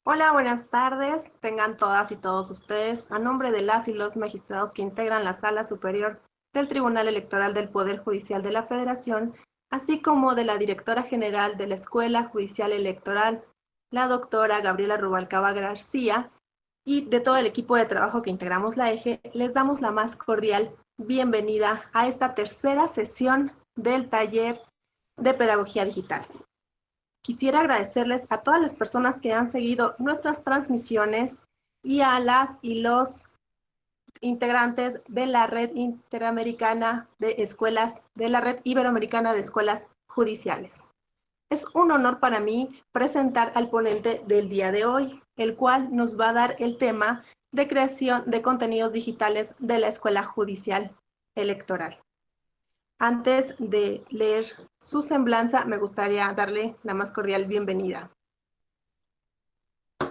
Hola, buenas tardes. Tengan todas y todos ustedes, a nombre de las y los magistrados que integran la Sala Superior del Tribunal Electoral del Poder Judicial de la Federación, así como de la Directora General de la Escuela Judicial Electoral, la doctora Gabriela Rubalcaba García, y de todo el equipo de trabajo que integramos la EJE, les damos la más cordial bienvenida a esta tercera sesión del taller de Pedagogía Digital. Quisiera agradecerles a todas las personas que han seguido nuestras transmisiones y a las y los integrantes de la Red Interamericana de Escuelas, de la Red Iberoamericana de Escuelas Judiciales. Es un honor para mí presentar al ponente del día de hoy, el cual nos va a dar el tema de creación de contenidos digitales de la Escuela Judicial Electoral. Antes de leer su semblanza, me gustaría darle la más cordial bienvenida.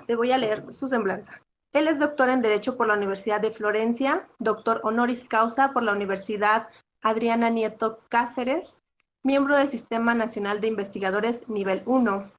Le voy a leer su semblanza. Él es doctor en Derecho por la Universidad de Florencia, doctor honoris causa por la Universidad Adriana Nieto Cáceres, miembro del Sistema Nacional de Investigadores Nivel 1,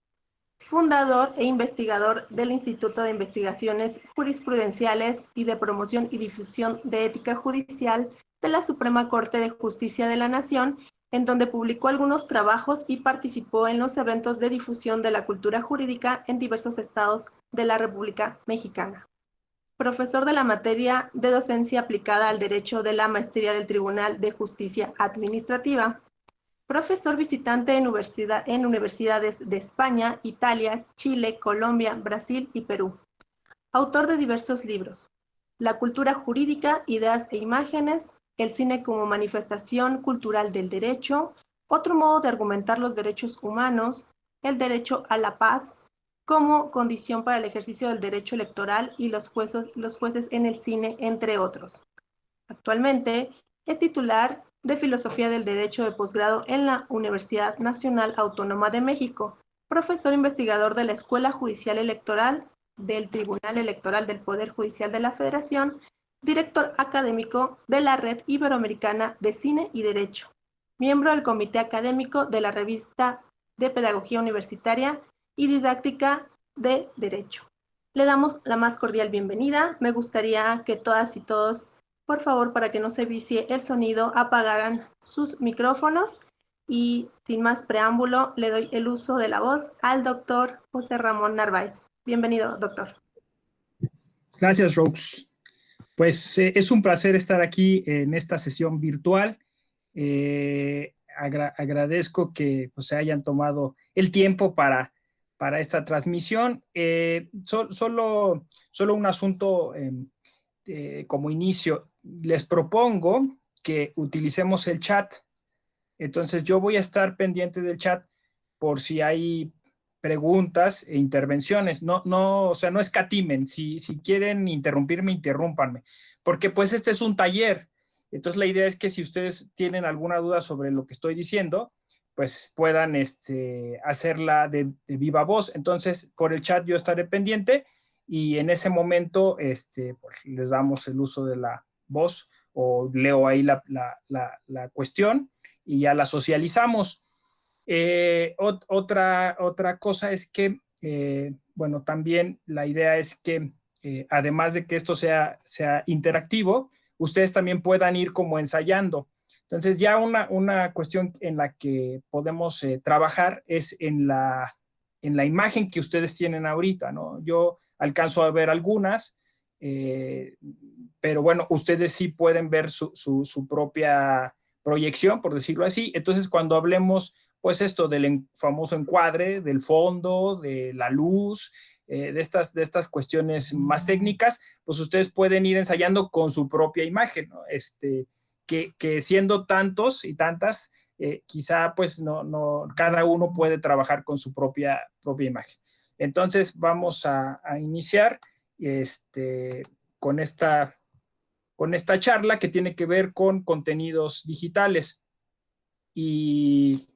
fundador e investigador del Instituto de Investigaciones Jurisprudenciales y de Promoción y Difusión de Ética Judicial de la Suprema Corte de Justicia de la Nación, en donde publicó algunos trabajos y participó en los eventos de difusión de la cultura jurídica en diversos estados de la República Mexicana. Profesor de la materia de docencia aplicada al derecho de la Maestría del Tribunal de Justicia Administrativa. Profesor visitante en universidades de España, Italia, Chile, Colombia, Brasil y Perú. Autor de diversos libros. La cultura jurídica, ideas e imágenes, el cine como manifestación cultural del derecho, otro modo de argumentar los derechos humanos, el derecho a la paz como condición para el ejercicio del derecho electoral y los jueces en el cine, entre otros. Actualmente es titular de Filosofía del Derecho de posgrado en la Universidad Nacional Autónoma de México, profesor investigador de la Escuela Judicial Electoral, del Tribunal Electoral del Poder Judicial de la Federación, director académico de la Red Iberoamericana de Cine y Derecho, miembro del Comité Académico de la Revista de Pedagogía Universitaria y Didáctica de Derecho. Le damos la más cordial bienvenida. Me gustaría que todas y todos, por favor, para que no se vicie el sonido, apagaran sus micrófonos y sin más preámbulo, le doy el uso de la voz al doctor José Ramón Narváez. Bienvenido, doctor. Gracias, Rose. Pues es un placer estar aquí en esta sesión virtual. Agradezco que pues, se hayan tomado el tiempo para esta transmisión. Solo un asunto como inicio. Les propongo que utilicemos el chat. Entonces yo voy a estar pendiente del chat por si hay preguntas e intervenciones. O sea, no escatimen. Si quieren interrumpirme, interrúmpanme. Porque pues este es un taller. Entonces la idea es que si ustedes tienen alguna duda sobre lo que estoy diciendo, pues puedan hacerla de viva voz. Entonces por el chat yo estaré pendiente y en ese momento pues, les damos el uso de la voz o leo ahí la cuestión y ya la socializamos. Otra cosa es que, bueno, también la idea es que además de que esto sea interactivo, ustedes también puedan ir como ensayando. Entonces ya una cuestión en la que podemos trabajar es en la imagen que ustedes tienen ahorita, ¿no? Yo alcanzo a ver algunas, pero bueno, ustedes sí pueden ver su propia proyección, por decirlo así. Entonces, cuando hablemos, pues esto del famoso encuadre, del fondo, de la luz, de estas cuestiones más técnicas, pues ustedes pueden ir ensayando con su propia imagen, ¿no? Que siendo tantos y tantas, quizá pues no, cada uno puede trabajar con su propia imagen. Entonces, vamos a iniciar con esta charla que tiene que ver con contenidos digitales. Y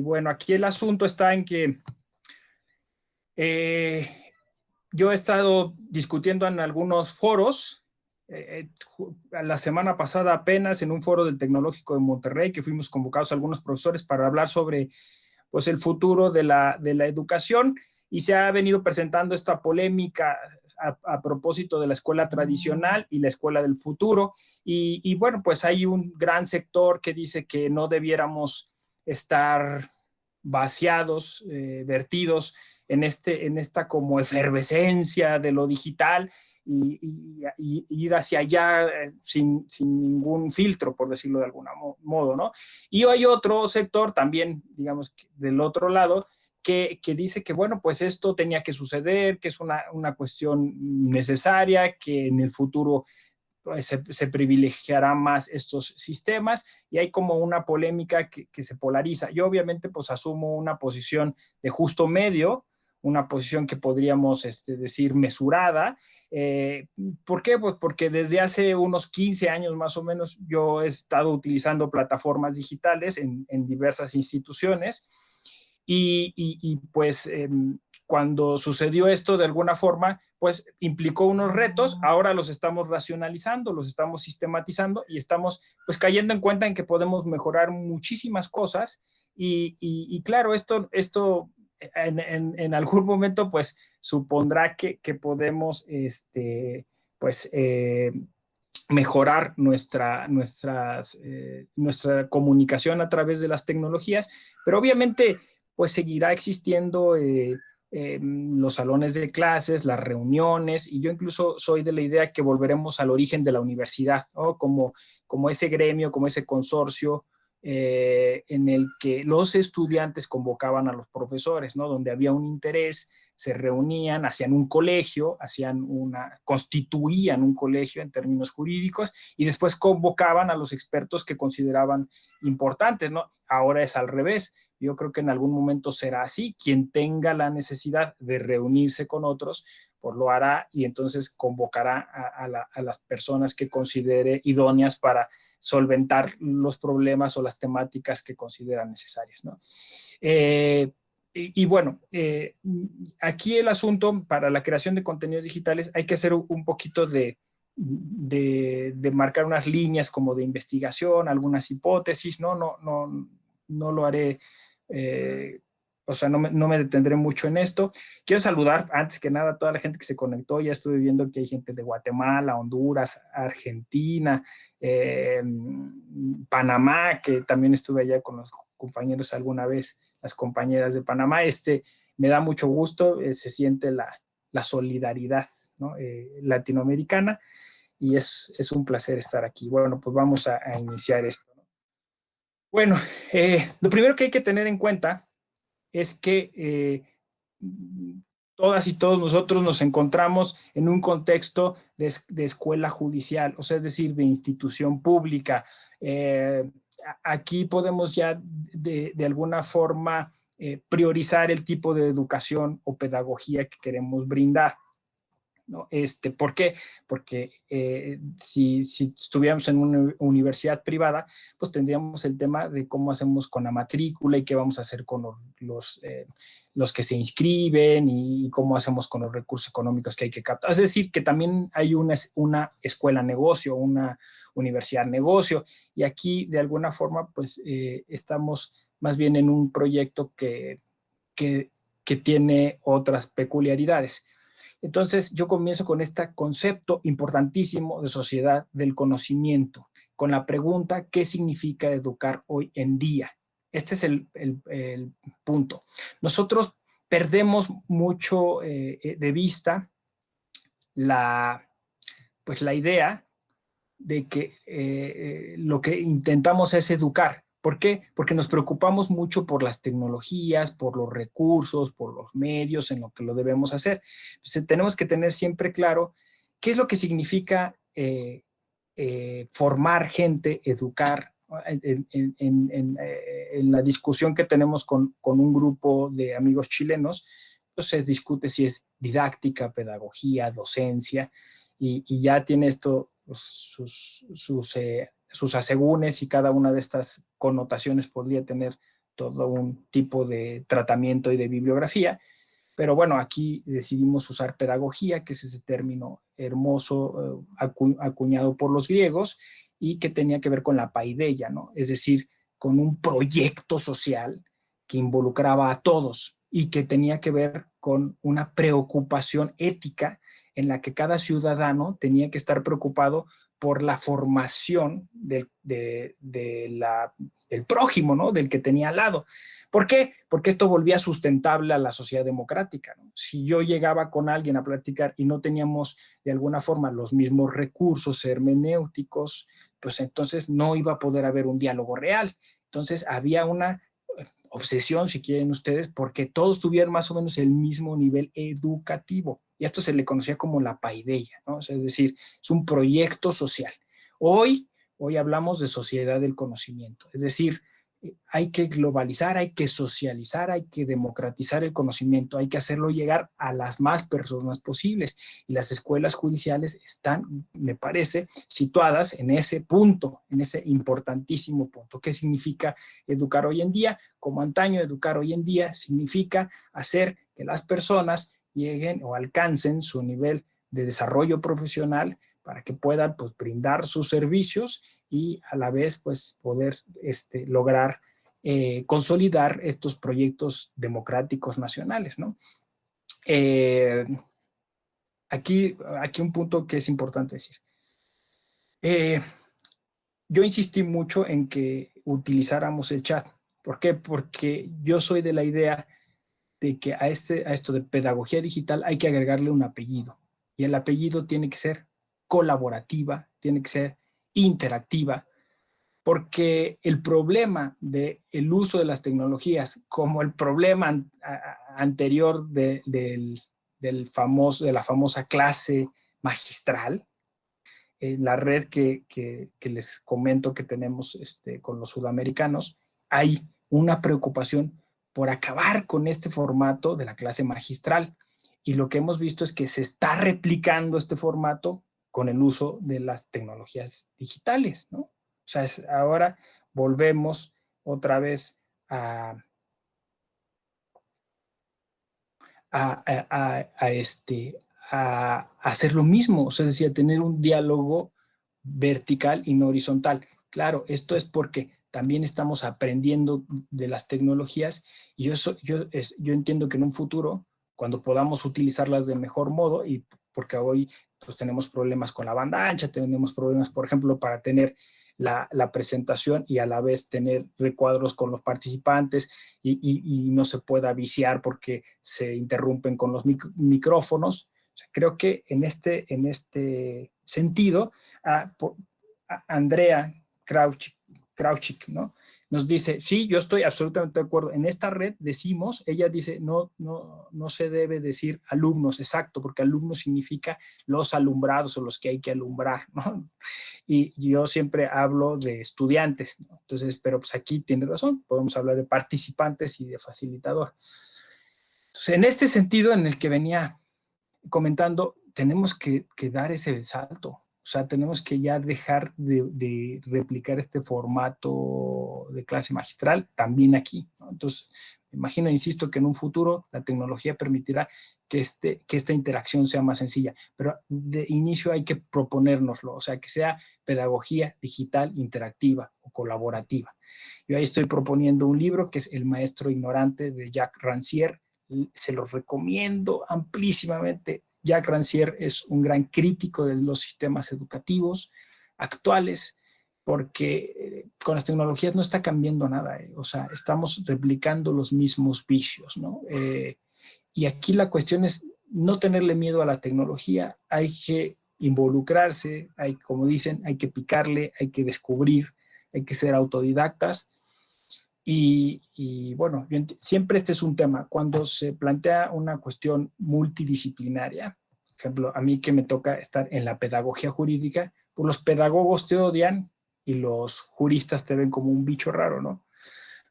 bueno, aquí el asunto está en que yo he estado discutiendo en algunos foros, la semana pasada apenas en un foro del Tecnológico de Monterrey, que fuimos convocados algunos profesores para hablar sobre pues, el futuro de la educación. y se ha venido presentando esta polémica a propósito de la escuela tradicional y la escuela del futuro. Y bueno, pues hay un gran sector que dice que no debiéramos estar vaciados, vertidos en esta como efervescencia de lo digital y ir hacia allá sin ningún filtro, por decirlo de algún modo, ¿no? Y hay otro sector también, digamos, del otro lado, que dice que, bueno, pues esto tenía que suceder, que es una cuestión necesaria, que en el futuro pues, se privilegiará más estos sistemas y hay como una polémica que se polariza. Yo obviamente pues asumo una posición de justo medio, una posición que podríamos decir mesurada. ¿Por qué? Pues porque desde hace unos 15 años más o menos yo he estado utilizando plataformas digitales en diversas instituciones pues cuando sucedió esto de alguna forma, pues implicó unos retos, ahora los estamos racionalizando, los estamos sistematizando y estamos pues cayendo en cuenta en que podemos mejorar muchísimas cosas y claro, esto en algún momento pues supondrá que podemos pues mejorar nuestra comunicación a través de las tecnologías, pero obviamente pues seguirá existiendo los salones de clases, las reuniones, y yo incluso soy de la idea que volveremos al origen de la universidad, ¿no? Como ese gremio, como ese consorcio en el que los estudiantes convocaban a los profesores, ¿no? Donde había un interés, se reunían, hacían un colegio, constituían un colegio en términos jurídicos y después convocaban a los expertos que consideraban importantes, ¿no? Ahora es al revés. Yo creo que en algún momento será así. Quien tenga la necesidad de reunirse con otros, pues lo hará y entonces convocará a las personas que considere idóneas para solventar los problemas o las temáticas que consideran necesarias, ¿no? Bueno, aquí el asunto para la creación de contenidos digitales hay que hacer un poquito de marcar unas líneas como de investigación, algunas hipótesis, no lo haré, o sea, no me detendré mucho en esto. Quiero saludar antes que nada a toda la gente que se conectó. Ya estuve viendo que hay gente de Guatemala, Honduras, Argentina, Panamá, que también estuve allá con los compañeros alguna vez, las compañeras de Panamá. Me da mucho gusto, se siente la solidaridad, ¿no? Latinoamericana y es un placer estar aquí. Bueno, pues vamos a iniciar esto. Bueno, lo primero que hay que tener en cuenta es que todas y todos nosotros nos encontramos en un contexto de escuela judicial, o sea, es decir, de institución pública. Aquí podemos ya de alguna forma priorizar el tipo de educación o pedagogía que queremos brindar, ¿no? ¿Por qué? Porque si estuviéramos en una universidad privada, pues tendríamos el tema de cómo hacemos con la matrícula y qué vamos a hacer con los que se inscriben y cómo hacemos con los recursos económicos que hay que captar. Es decir, que también hay una escuela negocio, una universidad negocio, y aquí de alguna forma pues estamos más bien en un proyecto que tiene otras peculiaridades. Entonces, yo comienzo con este concepto importantísimo de sociedad del conocimiento, con la pregunta, ¿qué significa educar hoy en día? Este es el punto. Nosotros perdemos mucho de vista pues la idea de que lo que intentamos es educar. ¿Por qué? Porque nos preocupamos mucho por las tecnologías, por los recursos, por los medios en lo que lo debemos hacer. Entonces, tenemos que tener siempre claro qué es lo que significa formar gente, educar. En la discusión que tenemos con un grupo de amigos chilenos, pues se discute si es didáctica, pedagogía, docencia, y ya tiene esto sus asegúnes y cada una de estas connotaciones podría tener todo un tipo de tratamiento y de bibliografía. Pero bueno, aquí decidimos usar pedagogía, que es ese término hermoso acuñado por los griegos y que tenía que ver con la paideia, ¿no? Es decir, con un proyecto social que involucraba a todos. y que tenía que ver con una preocupación ética en la que cada ciudadano tenía que estar preocupado por la formación del prójimo, ¿no? Del que tenía al lado. ¿Por qué? Porque esto volvía sustentable a la sociedad democrática, ¿no? Si yo llegaba con alguien a platicar y no teníamos de alguna forma los mismos recursos hermenéuticos, pues entonces no iba a poder haber un diálogo real. Entonces había una obsesión, si quieren ustedes, porque todos tuvieran más o menos el mismo nivel educativo. Y esto se le conocía como la paideia, ¿no? O sea, es decir, es un proyecto social. Hoy hablamos de sociedad del conocimiento, es decir, hay que globalizar, hay que socializar, hay que democratizar el conocimiento, hay que hacerlo llegar a las más personas posibles. Y las escuelas judiciales están, me parece, situadas en ese punto, en ese importantísimo punto. ¿Qué significa educar hoy en día? Como antaño, educar hoy en día significa hacer que las personas lleguen o alcancen su nivel de desarrollo profesional para que puedan pues, brindar sus servicios y a la vez pues, poder lograr consolidar estos proyectos democráticos nacionales, ¿no? Aquí un punto que es importante decir. Yo insistí mucho en que utilizáramos el chat. ¿Por qué? Porque yo soy de la idea de que a esto de pedagogía digital hay que agregarle un apellido. Y el apellido tiene que ser colaborativa, tiene que ser interactiva, porque el problema del uso de las tecnologías, como el problema anterior de la famosa clase magistral, en la red que les comento que tenemos con los sudamericanos, hay una preocupación por acabar con este formato de la clase magistral. Y lo que hemos visto es que se está replicando este formato con el uso de las tecnologías digitales, ¿no? O sea, ahora volvemos otra vez a hacer lo mismo, o sea, es decir, a tener un diálogo vertical y no horizontal. Claro, esto es porque también estamos aprendiendo de las tecnologías y yo entiendo que en un futuro, cuando podamos utilizarlas de mejor modo, y porque hoy pues, tenemos problemas con la banda ancha, tenemos problemas, por ejemplo, para tener la presentación y a la vez tener recuadros con los participantes y no se pueda viciar porque se interrumpen con los micrófonos. O sea, creo que en este sentido, Andrea Krauchik, ¿no? Nos dice, sí, yo estoy absolutamente de acuerdo. En esta red decimos, ella dice, no se debe decir alumnos, exacto, porque alumnos significa los alumbrados o los que hay que alumbrar, ¿no? Y yo siempre hablo de estudiantes, ¿no? Entonces, pero pues aquí tiene razón, podemos hablar de participantes y de facilitador. Entonces, en este sentido en el que venía comentando, tenemos que dar ese salto. O sea, tenemos que ya dejar de replicar este formato de clase magistral también aquí, ¿no? Entonces, me imagino, insisto, que en un futuro la tecnología permitirá que esta interacción sea más sencilla, pero de inicio hay que proponérnoslo, o sea, que sea pedagogía digital interactiva o colaborativa. Yo ahí estoy proponiendo un libro que es El maestro ignorante de Jack Rancière. Se los recomiendo amplísimamente. Jack Rancière es un gran crítico de los sistemas educativos actuales, porque con las tecnologías no está cambiando nada, o sea, estamos replicando los mismos vicios, ¿no? Y aquí la cuestión es no tenerle miedo a la tecnología, hay que involucrarse, como dicen, hay que picarle, hay que descubrir, hay que ser autodidactas. Y bueno, siempre este es un tema. Cuando se plantea una cuestión multidisciplinaria, por ejemplo, a mí que me toca estar en la pedagogía jurídica, pues los pedagogos te odian y los juristas te ven como un bicho raro, ¿no?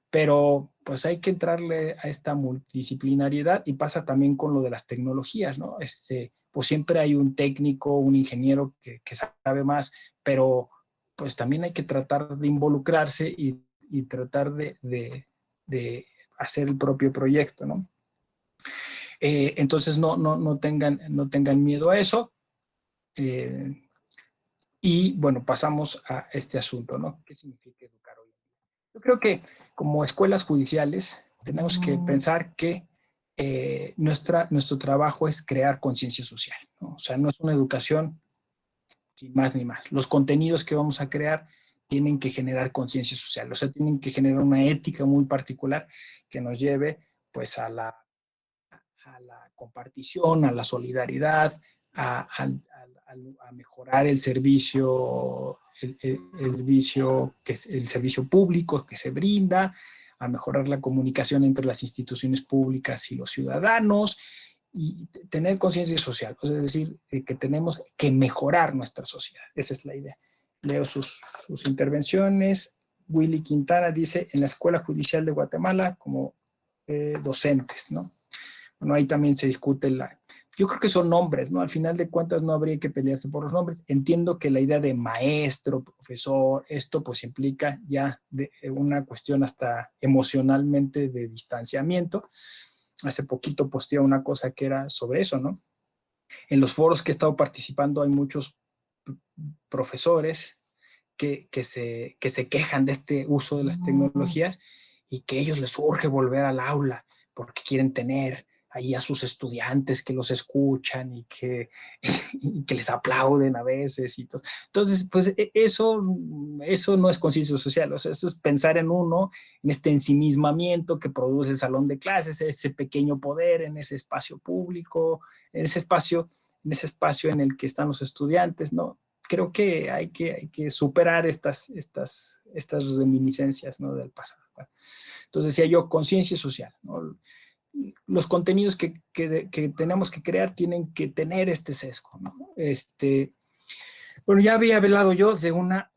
Pero pues hay que entrarle a esta multidisciplinariedad y pasa también con lo de las tecnologías, ¿no? Pues siempre hay un técnico, un ingeniero que sabe más, pero pues también hay que tratar de involucrarse y tratar de hacer el propio proyecto, ¿no? Entonces no tengan miedo a eso. Y bueno, pasamos a este asunto, ¿no? ¿Qué significa educar hoy en día? Yo creo que como escuelas judiciales tenemos que pensar que nuestro trabajo es crear conciencia social, ¿no? O sea, no es una educación sin más ni más. Los contenidos que vamos a crear tienen que generar conciencia social, o sea, tienen que generar una ética muy particular que nos lleve pues a la compartición, a la solidaridad, a mejorar el servicio, el servicio público que se brinda, a mejorar la comunicación entre las instituciones públicas y los ciudadanos, y tener conciencia social, es decir, que tenemos que mejorar nuestra sociedad. Esa es la idea. Leo sus intervenciones. Willy Quintana dice, en la Escuela Judicial de Guatemala, como docentes, ¿no? Bueno, ahí también se discute yo creo que son nombres, ¿no? Al final de cuentas no habría que pelearse por los nombres. Entiendo que la idea de maestro, profesor, esto pues implica ya una cuestión hasta emocionalmente de distanciamiento. Hace poquito posteé una cosa que era sobre eso, ¿no? En los foros que he estado participando hay muchos profesores que se quejan de este uso de las tecnologías y que a ellos les urge volver al aula porque quieren tener ahí a sus estudiantes que los escuchan y que les aplauden a veces. Y todo. Entonces, pues eso no es conciencia social, o sea, eso es pensar en uno, en este ensimismamiento que produce el salón de clases, ese pequeño poder en ese espacio público, en ese espacio en el que están los estudiantes, ¿no? Creo que hay que superar estas reminiscencias, ¿no? Del pasado. Bueno, entonces decía yo, conciencia social, ¿no? Los contenidos que tenemos que crear tienen que tener este sesgo, ¿no? Bueno, ya había hablado yo de una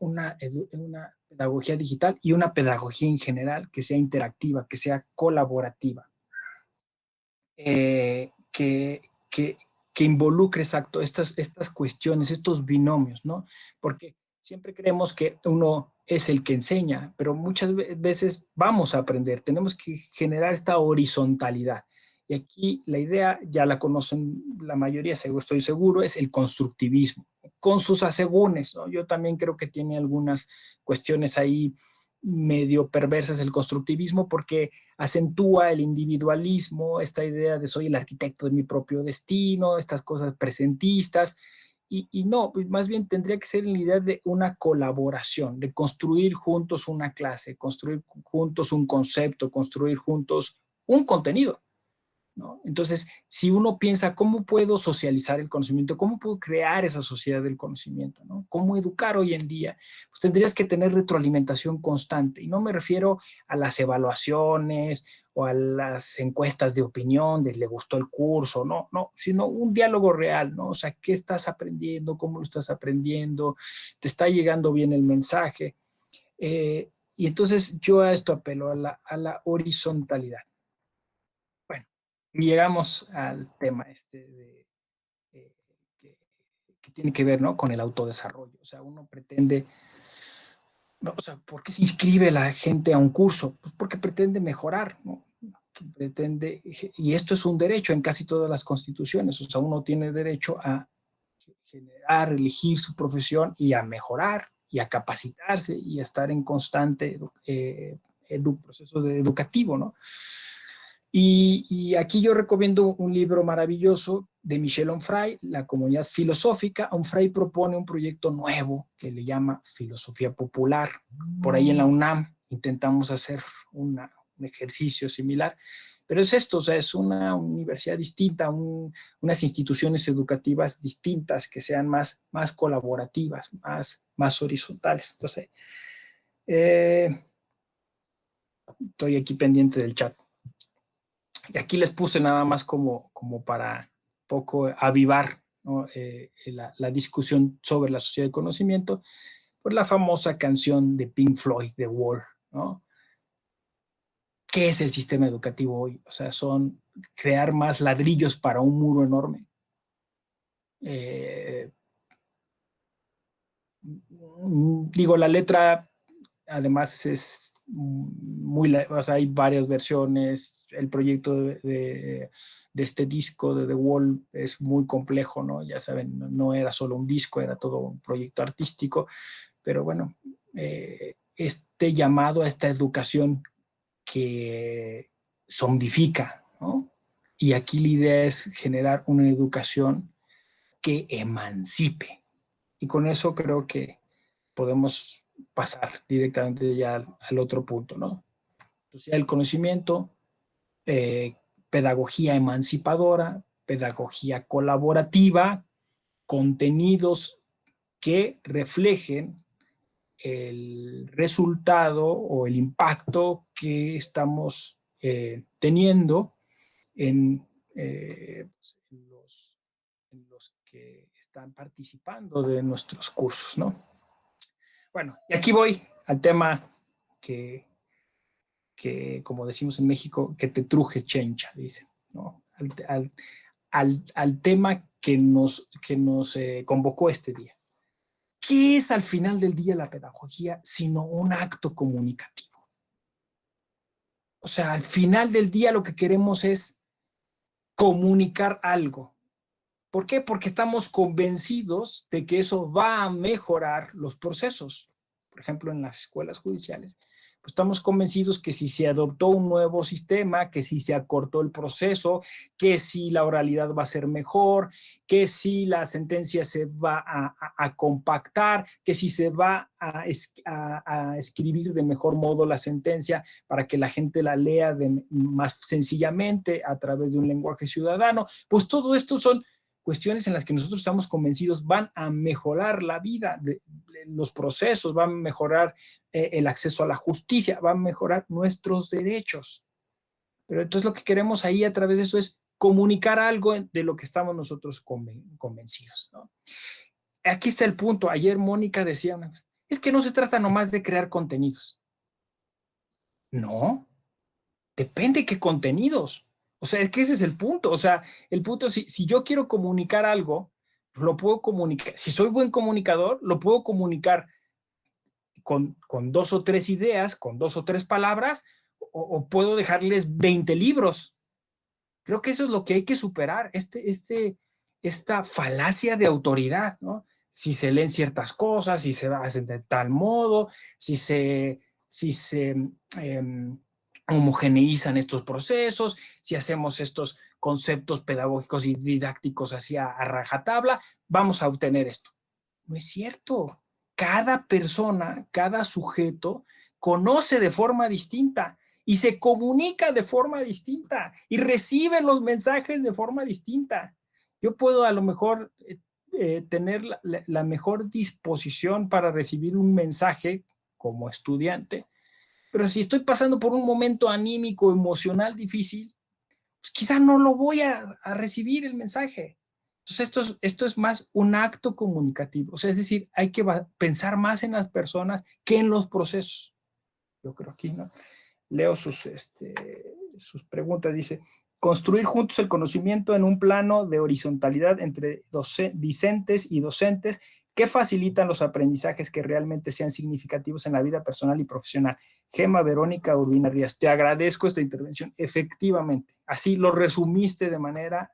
pedagogía digital y una pedagogía en general que sea interactiva, que sea colaborativa, que involucre, exacto, estas cuestiones, estos binomios, ¿no? Porque siempre creemos que uno es el que enseña, pero muchas veces vamos a aprender, tenemos que generar esta horizontalidad. Y aquí la idea, ya la conocen la mayoría, estoy seguro, es el constructivismo, con sus asegúnes, ¿no? Yo también creo que tiene algunas cuestiones ahí medio perversas el constructivismo porque acentúa el individualismo, esta idea de soy el arquitecto de mi propio destino, estas cosas presentistas, y no, más bien tendría que ser la idea de una colaboración, de construir juntos una clase, construir juntos un concepto, construir juntos un contenido, ¿no? Entonces, si uno piensa cómo puedo socializar el conocimiento, cómo puedo crear esa sociedad del conocimiento, ¿no? Cómo educar hoy en día, pues tendrías que tener retroalimentación constante. Y no me refiero a las evaluaciones o a las encuestas de opinión de le gustó el curso, no, sino un diálogo real, ¿no? O sea, ¿qué estás aprendiendo? ¿Cómo lo estás aprendiendo? ¿Te está llegando bien el mensaje? Y entonces yo a esto apelo, a la horizontalidad. Bueno, llegamos al tema eh, que, que tiene que ver, ¿no? Con el autodesarrollo. O sea, uno pretende, no, o sea, ¿por qué se inscribe la gente a un curso? Pues porque pretende mejorar, ¿no? Que pretende, y esto es un derecho en casi todas las constituciones. O sea, uno tiene derecho a generar, elegir su profesión y a mejorar y a capacitarse y a estar en constante proceso educativo, ¿no? Y aquí yo recomiendo un libro maravilloso de Michel Onfray, La Comunidad Filosófica. Onfray propone un proyecto nuevo que le llama Filosofía Popular. Por ahí en la UNAM intentamos hacer un ejercicio similar, pero es esto, o sea, es una universidad distinta, unas instituciones educativas distintas que sean más colaborativas, más horizontales. Entonces, estoy aquí pendiente del chat. Y aquí les puse nada más como para poco avivar, ¿no? La discusión sobre la sociedad de conocimiento, pues la famosa canción de Pink Floyd, The Wall, ¿no? ¿Qué es el sistema educativo hoy? O sea, son crear más ladrillos para un muro enorme. Digo, la letra además es o sea, hay varias versiones. El proyecto de este disco de The Wall es muy complejo, ¿no? Ya saben, no era solo un disco, era todo un proyecto artístico, pero bueno, este llamado a esta educación que zombifica, ¿no? Y aquí la idea es generar una educación que emancipe. Y con eso creo que podemos pasar directamente ya al otro punto, ¿no? Entonces, el conocimiento, eh, pedagogía emancipadora, pedagogía colaborativa, contenidos que reflejen el resultado o el impacto que estamos teniendo en, en los que están participando de nuestros cursos, ¿no? Bueno, y aquí voy al tema que como decimos en México, que te truje chencha, dicen, ¿no? Al tema que nos convocó este día. ¿Qué es al final del día la pedagogía sino un acto comunicativo? O sea, al final del día lo que queremos es comunicar algo. ¿Por qué? Porque estamos convencidos de que eso va a mejorar los procesos. Por ejemplo, en las escuelas judiciales, pues estamos convencidos que si se adoptó un nuevo sistema, que si se acortó el proceso, que si la oralidad va a ser mejor, que si la sentencia se va a compactar, que si se va a escribir de mejor modo la sentencia para que la gente la lea más sencillamente a través de un lenguaje ciudadano, pues todo esto son cuestiones en las que nosotros estamos convencidos van a mejorar la vida, de los procesos, van a mejorar el acceso a la justicia, van a mejorar nuestros derechos. Pero entonces lo que queremos ahí a través de eso es comunicar algo de lo que estamos nosotros convencidos, ¿no? Aquí está el punto. Ayer Mónica decía, es que no se trata nomás de crear contenidos. No, depende de qué contenidos. O sea, es que ese es el punto. O sea, el punto es si yo quiero comunicar algo, lo puedo comunicar. Si soy buen comunicador, lo puedo comunicar con dos o tres ideas, con dos o tres palabras, o puedo dejarles 20 libros. Creo que eso es lo que hay que superar, esta falacia de autoridad, ¿no? Si se leen ciertas cosas, si se hacen de tal modo, si se homogeneizan estos procesos, si hacemos estos conceptos pedagógicos y didácticos así a rajatabla, vamos a obtener esto. No es cierto. Cada persona, cada sujeto conoce de forma distinta y se comunica de forma distinta y recibe los mensajes de forma distinta. Yo puedo a lo mejor tener la mejor disposición para recibir un mensaje como estudiante, pero si estoy pasando por un momento anímico, emocional difícil, pues quizá no lo voy a recibir el mensaje. Entonces esto es más un acto comunicativo, o sea, es decir, hay que pensar más en las personas que en los procesos. Yo creo aquí, ¿no? Leo sus preguntas. Dice, construir juntos el conocimiento en un plano de horizontalidad entre discentes y docentes que facilitan los aprendizajes que realmente sean significativos en la vida personal y profesional. Gema Verónica Urbina Ríos, te agradezco esta intervención. Efectivamente, así lo resumiste de manera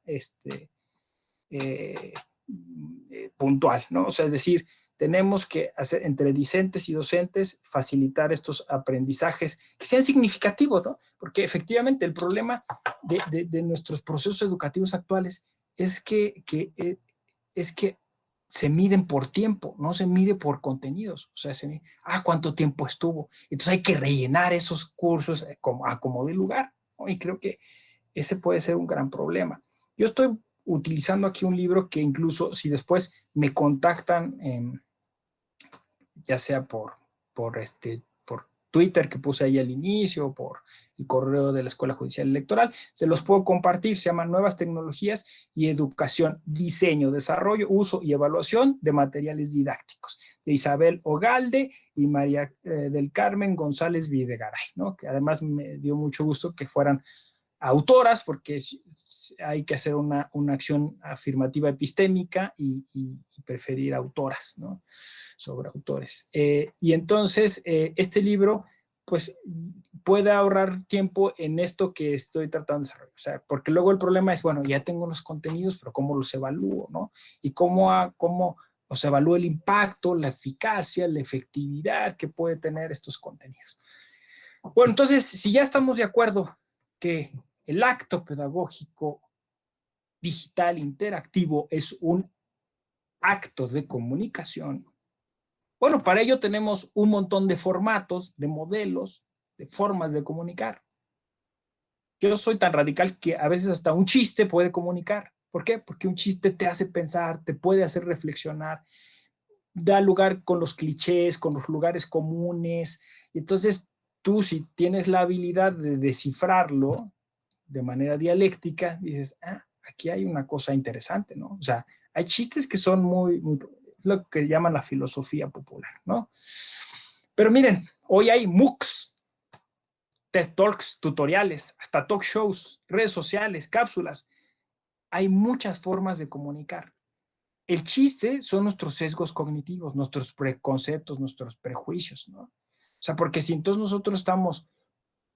puntual, ¿no? O sea, es decir, tenemos que hacer entre discentes y docentes facilitar estos aprendizajes que sean significativos, ¿no? Porque efectivamente el problema de nuestros procesos educativos actuales es que se miden por tiempo, no se mide por contenidos. O sea, se mide, ¿cuánto tiempo estuvo? Entonces hay que rellenar esos cursos como de lugar, ¿no? Y creo que ese puede ser un gran problema. Yo estoy utilizando aquí un libro que incluso si después me contactan, ya sea por Twitter que puse ahí al inicio, por el correo de la Escuela Judicial Electoral, se los puedo compartir. Se llama Nuevas Tecnologías y Educación, Diseño, Desarrollo, Uso y Evaluación de Materiales Didácticos, de Isabel Ogalde y María del Carmen González Videgaray, ¿no? Que además me dio mucho gusto que fueran autoras, porque hay que hacer una acción afirmativa epistémica y preferir autoras, ¿no? Sobre autores. Y entonces, este libro, pues, puede ahorrar tiempo en esto que estoy tratando de desarrollar. O sea, porque luego el problema es, bueno, ya tengo los contenidos, pero ¿cómo los evalúo, no? Y cómo os evalúo el impacto, la eficacia, la efectividad que puede tener estos contenidos. Bueno, entonces, si ya estamos de acuerdo que el acto pedagógico digital interactivo es un acto de comunicación. Bueno, para ello tenemos un montón de formatos, de modelos, de formas de comunicar. Yo soy tan radical que a veces hasta un chiste puede comunicar. ¿Por qué? Porque un chiste te hace pensar, te puede hacer reflexionar, da lugar con los clichés, con los lugares comunes. Entonces, tú si tienes la habilidad de descifrarlo de manera dialéctica, dices, aquí hay una cosa interesante, ¿no? O sea, hay chistes que son muy lo que llaman la filosofía popular, ¿no? Pero miren, hoy hay MOOCs, TED Talks, tutoriales, hasta talk shows, redes sociales, cápsulas. Hay muchas formas de comunicar. El chiste son nuestros sesgos cognitivos, nuestros preconceptos, nuestros prejuicios, ¿no? O sea, porque si entonces nosotros estamos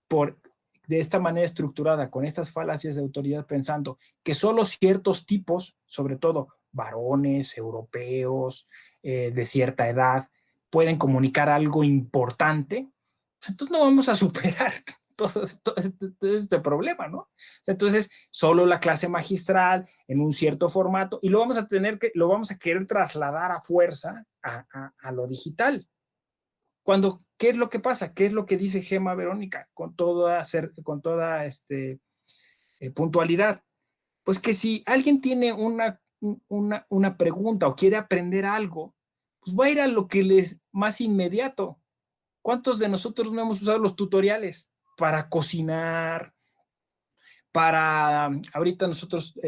de esta manera estructurada, con estas falacias de autoridad, pensando que solo ciertos tipos, sobre todo varones, europeos, de cierta edad, pueden comunicar algo importante, entonces no vamos a superar todo este problema, ¿no? Entonces, solo la clase magistral en un cierto formato y lo vamos a querer trasladar a fuerza a lo digital. ¿Qué es lo que pasa? ¿Qué es lo que dice Gema Verónica con toda puntualidad? Pues que si alguien tiene una pregunta o quiere aprender algo, pues va a ir a lo que les más inmediato. ¿Cuántos de nosotros no hemos usado los tutoriales para cocinar? Ahorita nosotros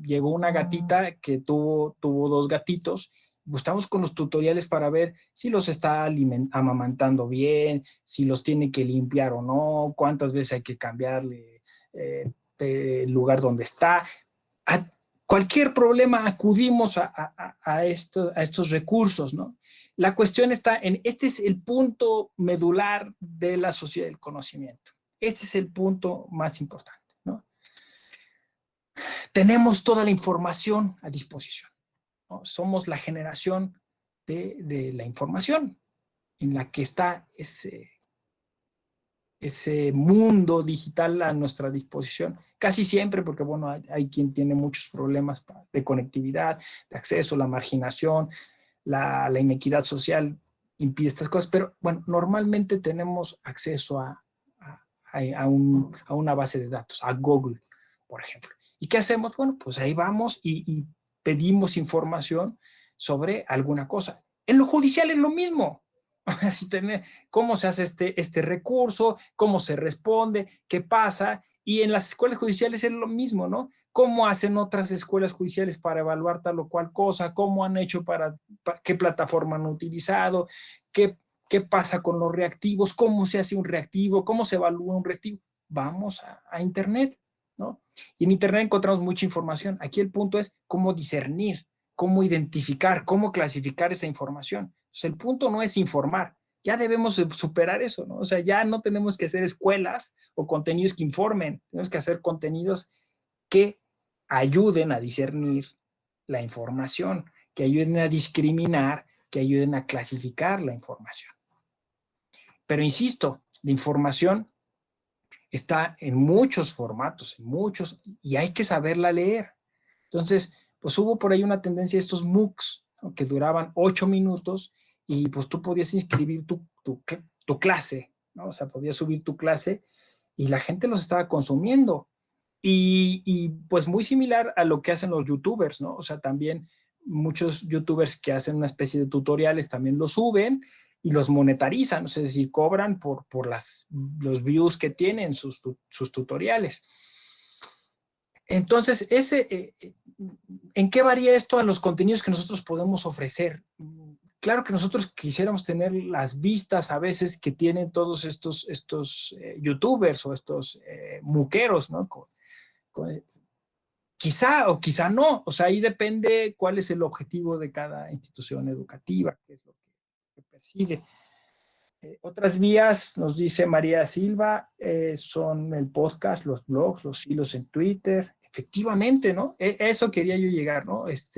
llegó una gatita que tuvo dos gatitos. Estamos con los tutoriales para ver si los está amamantando bien, si los tiene que limpiar o no, cuántas veces hay que cambiarle el lugar donde está. A cualquier problema acudimos a estos recursos, ¿no? La cuestión está este es el punto medular de la sociedad del conocimiento. Este es el punto más importante, ¿no? Tenemos toda la información a disposición, ¿no? Somos la generación de la información en la que está ese mundo digital a nuestra disposición, casi siempre, porque bueno, hay quien tiene muchos problemas de conectividad, de acceso, la marginación, la inequidad social impide estas cosas, pero bueno, normalmente tenemos acceso a una base de datos, a Google, por ejemplo. ¿Y qué hacemos? Bueno, pues ahí vamos y pedimos información sobre alguna cosa. En lo judicial es lo mismo. Así cómo se hace este recurso, cómo se responde, qué pasa. Y en las escuelas judiciales es lo mismo, ¿no? ¿Cómo hacen otras escuelas judiciales para evaluar tal o cual cosa? ¿Cómo han hecho qué plataforma han utilizado? ¿Qué pasa con los reactivos? ¿Cómo se hace un reactivo? ¿Cómo se evalúa un reactivo? Vamos a Internet, ¿no? Y en Internet encontramos mucha información. Aquí el punto es cómo discernir, cómo identificar, cómo clasificar esa información. O sea, el punto no es informar, ya debemos superar eso, ¿no? O sea, ya no tenemos que hacer escuelas o contenidos que informen, tenemos que hacer contenidos que ayuden a discernir la información, que ayuden a discriminar, que ayuden a clasificar la información. Pero insisto, la información está en muchos formatos, y hay que saberla leer. Entonces, pues hubo por ahí una tendencia de estos MOOCs, ¿no? Que duraban 8 minutos y pues tú podías inscribir tu clase, ¿no? O sea, podías subir tu clase y la gente los estaba consumiendo. Y pues muy similar a lo que hacen los youtubers, ¿no? O sea, también muchos youtubers que hacen una especie de tutoriales también los suben y los monetarizan, es decir, cobran por los views que tienen sus tutoriales. Entonces, ¿en qué varía esto a los contenidos que nosotros podemos ofrecer? Claro que nosotros quisiéramos tener las vistas a veces que tienen todos estos youtubers o estos muqueros, ¿no? Quizá o quizá no, o sea, ahí depende cuál es el objetivo de cada institución educativa, qué es lo que persigue. Otras vías, nos dice María Silva, son el podcast, los blogs, los hilos en Twitter. Efectivamente, ¿no? Eso quería yo llegar, ¿no? Las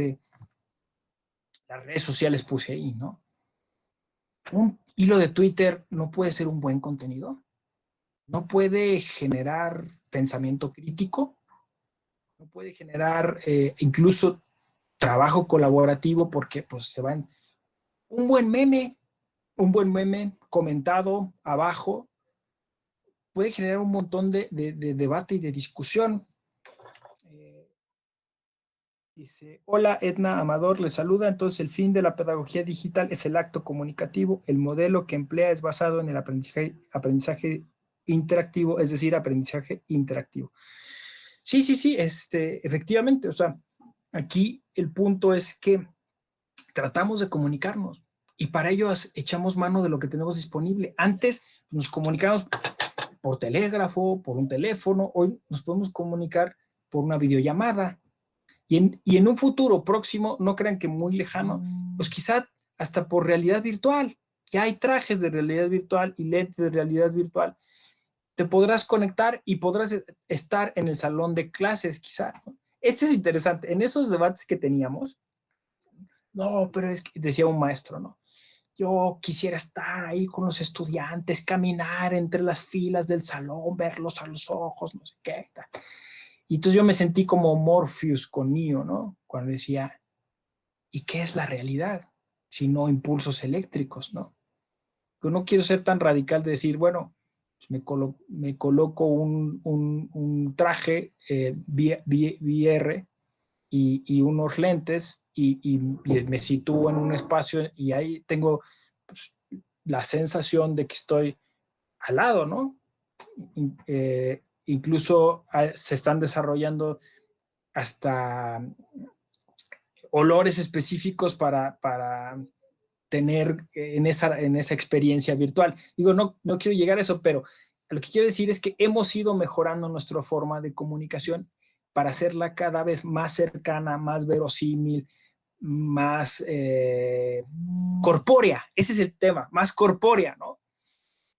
redes sociales puse ahí, ¿no? Un hilo de Twitter no puede ser un buen contenido. no puede generar pensamiento crítico, no puede generar incluso trabajo colaborativo, porque pues se van un buen meme comentado abajo puede generar un montón de debate y de discusión. Dice, hola Edna Amador, le saluda. Entonces, el fin de la pedagogía digital es el acto comunicativo. El modelo que emplea es basado en el aprendizaje interactivo, es decir, aprendizaje interactivo. Sí, efectivamente. O sea, aquí el punto es que tratamos de comunicarnos y para ello echamos mano de lo que tenemos disponible. Antes nos comunicamos por telégrafo, por un teléfono. Hoy nos podemos comunicar por una videollamada. Y en un futuro próximo, no crean que muy lejano, pues quizá hasta por realidad virtual. Ya hay trajes de realidad virtual y lentes de realidad virtual. Te podrás conectar y podrás estar en el salón de clases, quizá, ¿no? Este es interesante. En esos debates que teníamos, no, pero es que decía un maestro, ¿no? Yo quisiera estar ahí con los estudiantes, caminar entre las filas del salón, verlos a los ojos, no sé qué. Tal. Y entonces yo me sentí como Morpheus con Neo, ¿no? Cuando decía, ¿y qué es la realidad? Si no impulsos eléctricos, ¿no? Yo no quiero ser tan radical de decir, bueno, me coloco un traje VR y unos lentes y me sitúo en un espacio y ahí tengo pues, la sensación de que estoy al lado, ¿no? Incluso se están desarrollando hasta olores específicos para tener en esa experiencia virtual. Digo, no quiero llegar a eso, pero lo que quiero decir es que hemos ido mejorando nuestra forma de comunicación para hacerla cada vez más cercana, más verosímil, más corpórea. Ese es el tema, más corpórea, ¿no?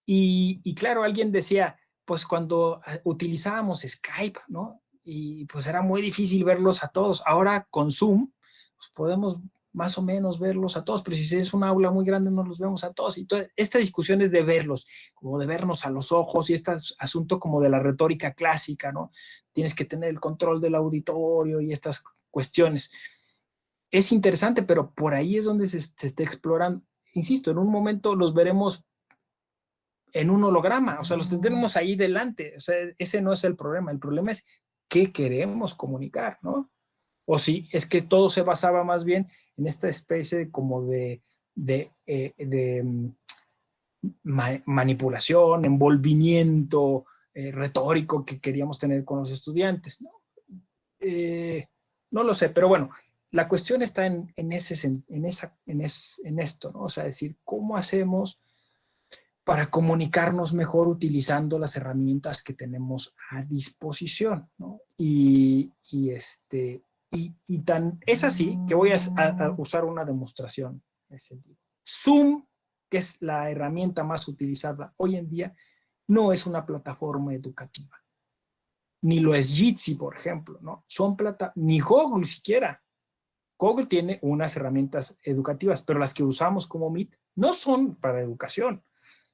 Y claro, alguien decía, pues cuando utilizábamos Skype, ¿no? Y pues era muy difícil verlos a todos. Ahora con Zoom, pues podemos más o menos verlos a todos, pero si es un aula muy grande no los vemos a todos. Y toda esta discusión es de verlos, como de vernos a los ojos y este asunto como de la retórica clásica, ¿no? Tienes que tener el control del auditorio y estas cuestiones. Es interesante, pero por ahí es donde se está explorando. Insisto, en un momento los veremos en un holograma, o sea, los tendremos ahí delante, o sea, ese no es el problema es qué queremos comunicar, ¿no? O si es que todo se basaba más bien en esta especie como de manipulación, envolvimiento retórico que queríamos tener con los estudiantes, ¿no? No lo sé, pero bueno, la cuestión está en esto, ¿no? O sea, decir, ¿cómo hacemos para comunicarnos mejor utilizando las herramientas que tenemos a disposición, ¿no? Tan es así que voy a usar una demostración en ese sentido. Zoom, que es la herramienta más utilizada hoy en día, no es una plataforma educativa. Ni lo es Jitsi, por ejemplo, ¿no? Ni Google siquiera. Google tiene unas herramientas educativas, pero las que usamos como Meet no son para educación,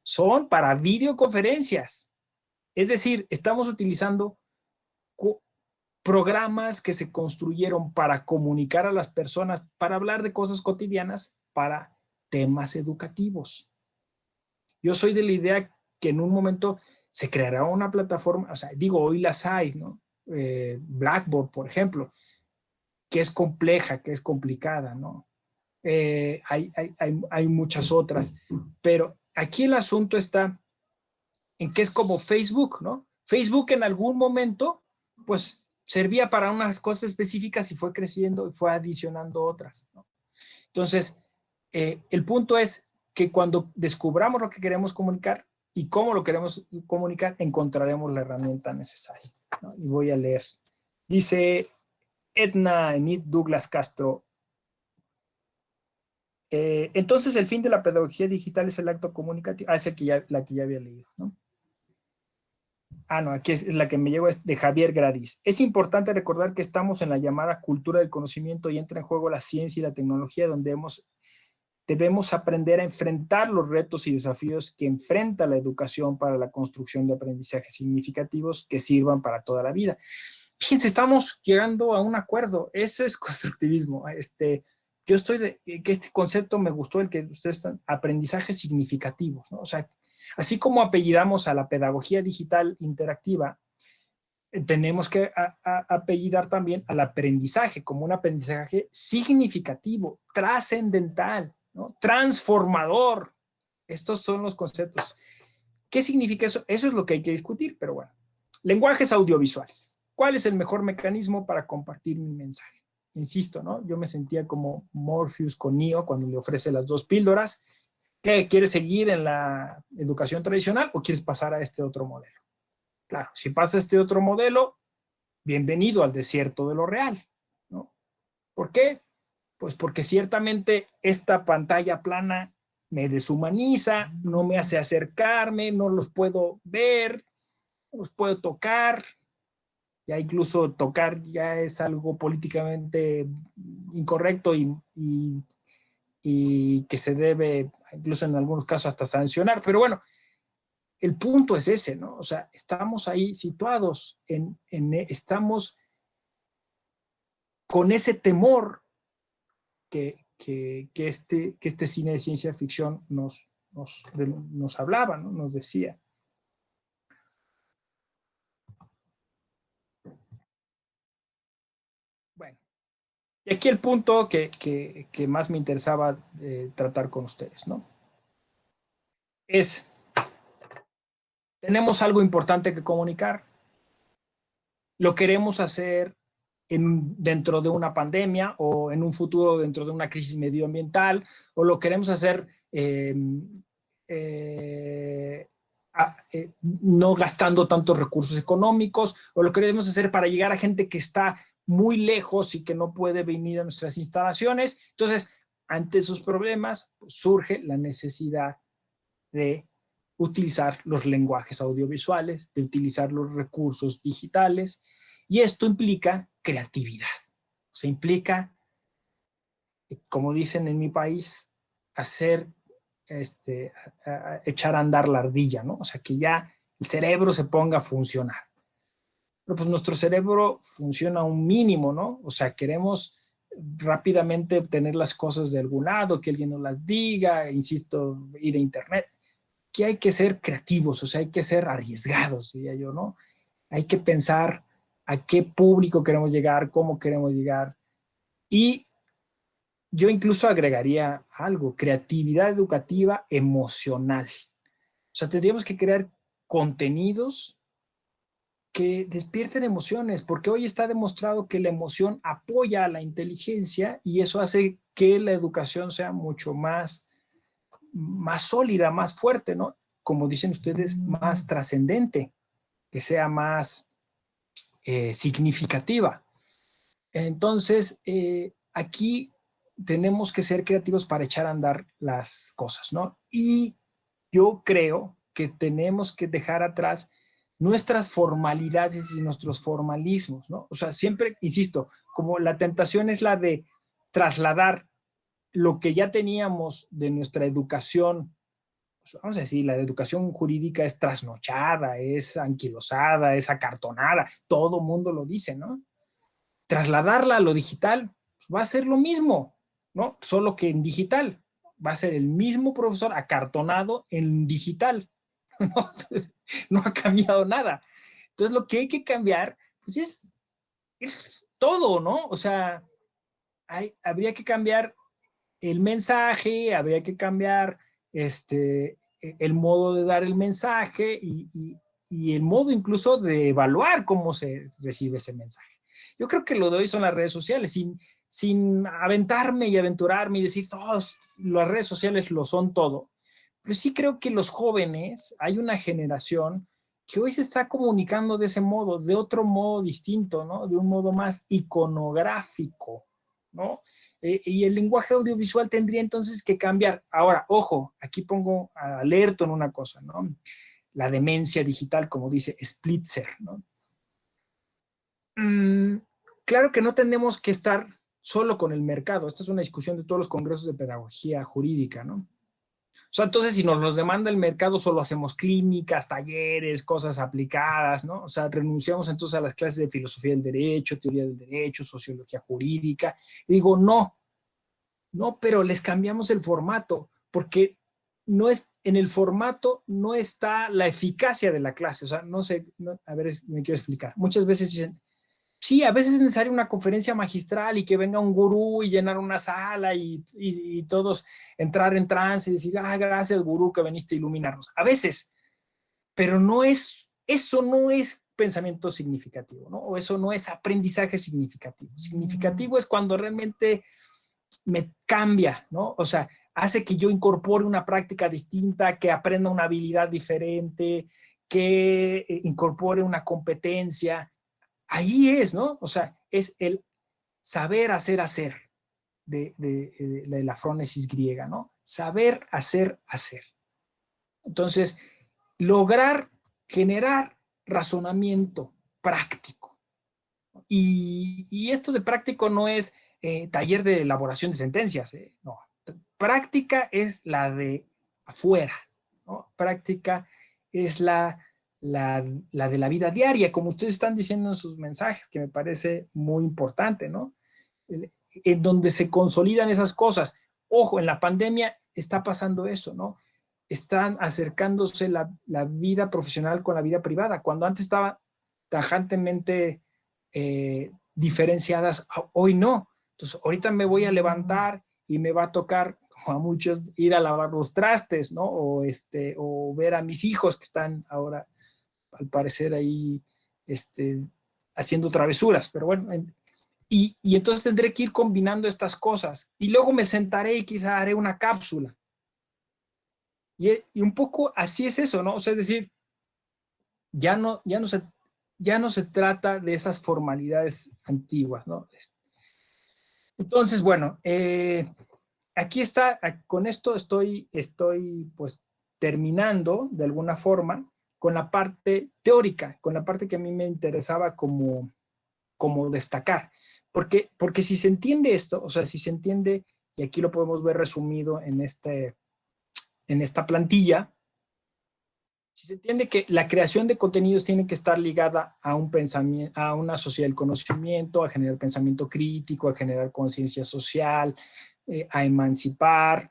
son para videoconferencias. Es decir, estamos utilizando programas que se construyeron para comunicar a las personas, para hablar de cosas cotidianas, para temas educativos. Yo soy de la idea que en un momento se creará una plataforma, o sea, digo, hoy las hay, ¿no? Blackboard, por ejemplo, que es compleja, que es complicada, ¿no? Hay muchas otras, pero aquí el asunto está en que es como Facebook, ¿no? Facebook en algún momento, pues servía para unas cosas específicas y fue creciendo y fue adicionando otras, ¿no? Entonces, el punto es que cuando descubramos lo que queremos comunicar y cómo lo queremos comunicar, encontraremos la herramienta necesaria, ¿no? Y voy a leer. Dice Edna Enid Douglas Castro, entonces el fin de la pedagogía digital es el acto comunicativo. Es la que ya había leído, ¿no? No, aquí es la que me llegó, es de Javier Gradis. Es importante recordar que estamos en la llamada cultura del conocimiento y entra en juego la ciencia y la tecnología, donde hemos debemos aprender a enfrentar los retos y desafíos que enfrenta la educación para la construcción de aprendizajes significativos que sirvan para toda la vida. Fíjense, estamos llegando a un acuerdo. Eso es constructivismo. Yo estoy que este concepto me gustó, el que ustedes están, aprendizajes significativos, ¿no? O sea, así como apellidamos a la pedagogía digital interactiva, tenemos que apellidar también al aprendizaje como un aprendizaje significativo, trascendental, ¿no? Transformador. Estos son los conceptos. ¿Qué significa eso? Eso es lo que hay que discutir, pero bueno. Lenguajes audiovisuales. ¿Cuál es el mejor mecanismo para compartir mi mensaje? Insisto, ¿no? Yo me sentía como Morpheus con Neo cuando le ofrece las dos píldoras. ¿Qué? ¿Quieres seguir en la educación tradicional o quieres pasar a este otro modelo? Claro, si pasa a este otro modelo, bienvenido al desierto de lo real, ¿no? ¿Por qué? Pues porque ciertamente esta pantalla plana me deshumaniza, no me hace acercarme, no los puedo ver, no los puedo tocar. Ya incluso tocar ya es algo políticamente incorrecto y que se debe, incluso en algunos casos, hasta sancionar. Pero bueno, el punto es ese, ¿no? O sea, estamos ahí situados, estamos con ese temor que este cine de ciencia ficción nos hablaba, ¿no? Nos decía. Bueno, y aquí el punto que más me interesaba tratar con ustedes, ¿no? Tenemos algo importante que comunicar. Lo queremos hacer dentro de una pandemia o en un futuro dentro de una crisis medioambiental, o lo queremos hacer no gastando tantos recursos económicos, o lo queremos hacer para llegar a gente que está muy lejos y que no puede venir a nuestras instalaciones. Entonces, ante esos problemas, pues, surge la necesidad de utilizar los lenguajes audiovisuales, de utilizar los recursos digitales, y esto implica creatividad. O sea, implica, como dicen en mi país, hacer, echar a andar la ardilla, ¿no? O sea, que ya el cerebro se ponga a funcionar. Pero pues nuestro cerebro funciona a un mínimo, ¿no? O sea, queremos rápidamente obtener las cosas de algún lado, que alguien nos las diga, insisto, ir a internet. Que hay que ser creativos, o sea, hay que ser arriesgados, diría yo, ¿no? Hay que pensar a qué público queremos llegar, cómo queremos llegar. Y yo incluso agregaría algo, creatividad educativa emocional. O sea, tendríamos que crear contenidos que despierten emociones, porque hoy está demostrado que la emoción apoya a la inteligencia y eso hace que la educación sea mucho más sólida, más fuerte, ¿no? Como dicen ustedes, más trascendente, que sea más significativa. Entonces, aquí tenemos que ser creativos para echar a andar las cosas, ¿no? Y yo creo que tenemos que dejar atrás nuestras formalidades y nuestros formalismos, ¿no? O sea, siempre, insisto, como la tentación es la de trasladar lo que ya teníamos de nuestra educación, pues vamos a decir, la educación jurídica es trasnochada, es anquilosada, es acartonada, todo mundo lo dice, ¿no? Trasladarla a lo digital pues va a ser lo mismo, ¿no? Solo que en digital. Va a ser el mismo profesor acartonado en digital. No, no ha cambiado nada. Entonces, lo que hay que cambiar, pues es todo, ¿no? O sea, habría que cambiar el mensaje, habría que cambiar el modo de dar el mensaje y el modo incluso de evaluar cómo se recibe ese mensaje. Yo creo que lo de hoy son las redes sociales, sin aventarme y aventurarme y decir, todas las redes sociales lo son todo. Pero sí creo que los jóvenes, hay una generación que hoy se está comunicando de ese modo, de otro modo distinto, ¿no? De un modo más iconográfico, ¿no? Y el lenguaje audiovisual tendría entonces que cambiar. Ahora, ojo, aquí pongo alerta en una cosa, ¿no? La demencia digital, como dice Splitzer, ¿no? Claro que no tenemos que estar solo con el mercado. Esta es una discusión de todos los congresos de pedagogía jurídica, ¿no? O sea, entonces, si nos los demanda el mercado, solo hacemos clínicas, talleres, cosas aplicadas, ¿no? O sea, renunciamos entonces a las clases de filosofía del derecho, teoría del derecho, sociología jurídica. Y digo, no, pero les cambiamos el formato, porque no es, en el formato no está la eficacia de la clase. O sea, no sé, a ver, me quiero explicar. Muchas veces dicen, sí, a veces es necesaria una conferencia magistral y que venga un gurú y llenar una sala y todos entrar en trance y decir, gracias gurú que viniste a iluminarnos. A veces, pero eso no es pensamiento significativo, ¿no? O eso no es aprendizaje significativo. Significativo es cuando realmente me cambia, ¿no? O sea, hace que yo incorpore una práctica distinta, que aprenda una habilidad diferente, que incorpore una competencia. Ahí es, ¿no? O sea, es el saber hacer de la frónesis griega, ¿no? Saber hacer. Entonces, lograr generar razonamiento práctico. Y esto de práctico no es taller de elaboración de sentencias, no. Práctica es la de afuera, ¿no? Práctica es la de la vida diaria, como ustedes están diciendo en sus mensajes, que me parece muy importante, ¿no? En donde se consolidan esas cosas. Ojo, en la pandemia está pasando eso, ¿no? Están acercándose la vida profesional con la vida privada, cuando antes estaba tajantemente diferenciadas, hoy no. Entonces, ahorita me voy a levantar y me va a tocar, como a muchos, ir a lavar los trastes, ¿no? O ver a mis hijos que están ahora, al parecer, ahí haciendo travesuras. Pero bueno, y entonces tendré que ir combinando estas cosas. Y luego me sentaré y quizá haré una cápsula. Y un poco así es eso, ¿no? O sea, es decir, ya no se trata de esas formalidades antiguas, ¿no? Entonces, bueno, aquí está, con esto estoy pues terminando de alguna forma con la parte teórica, con la parte que a mí me interesaba como destacar. Porque si se entiende esto, o sea, si se entiende, y aquí lo podemos ver resumido en esta plantilla, si se entiende que la creación de contenidos tiene que estar ligada a un pensamiento, a una sociedad del conocimiento, a generar pensamiento crítico, a generar conciencia social, a emancipar,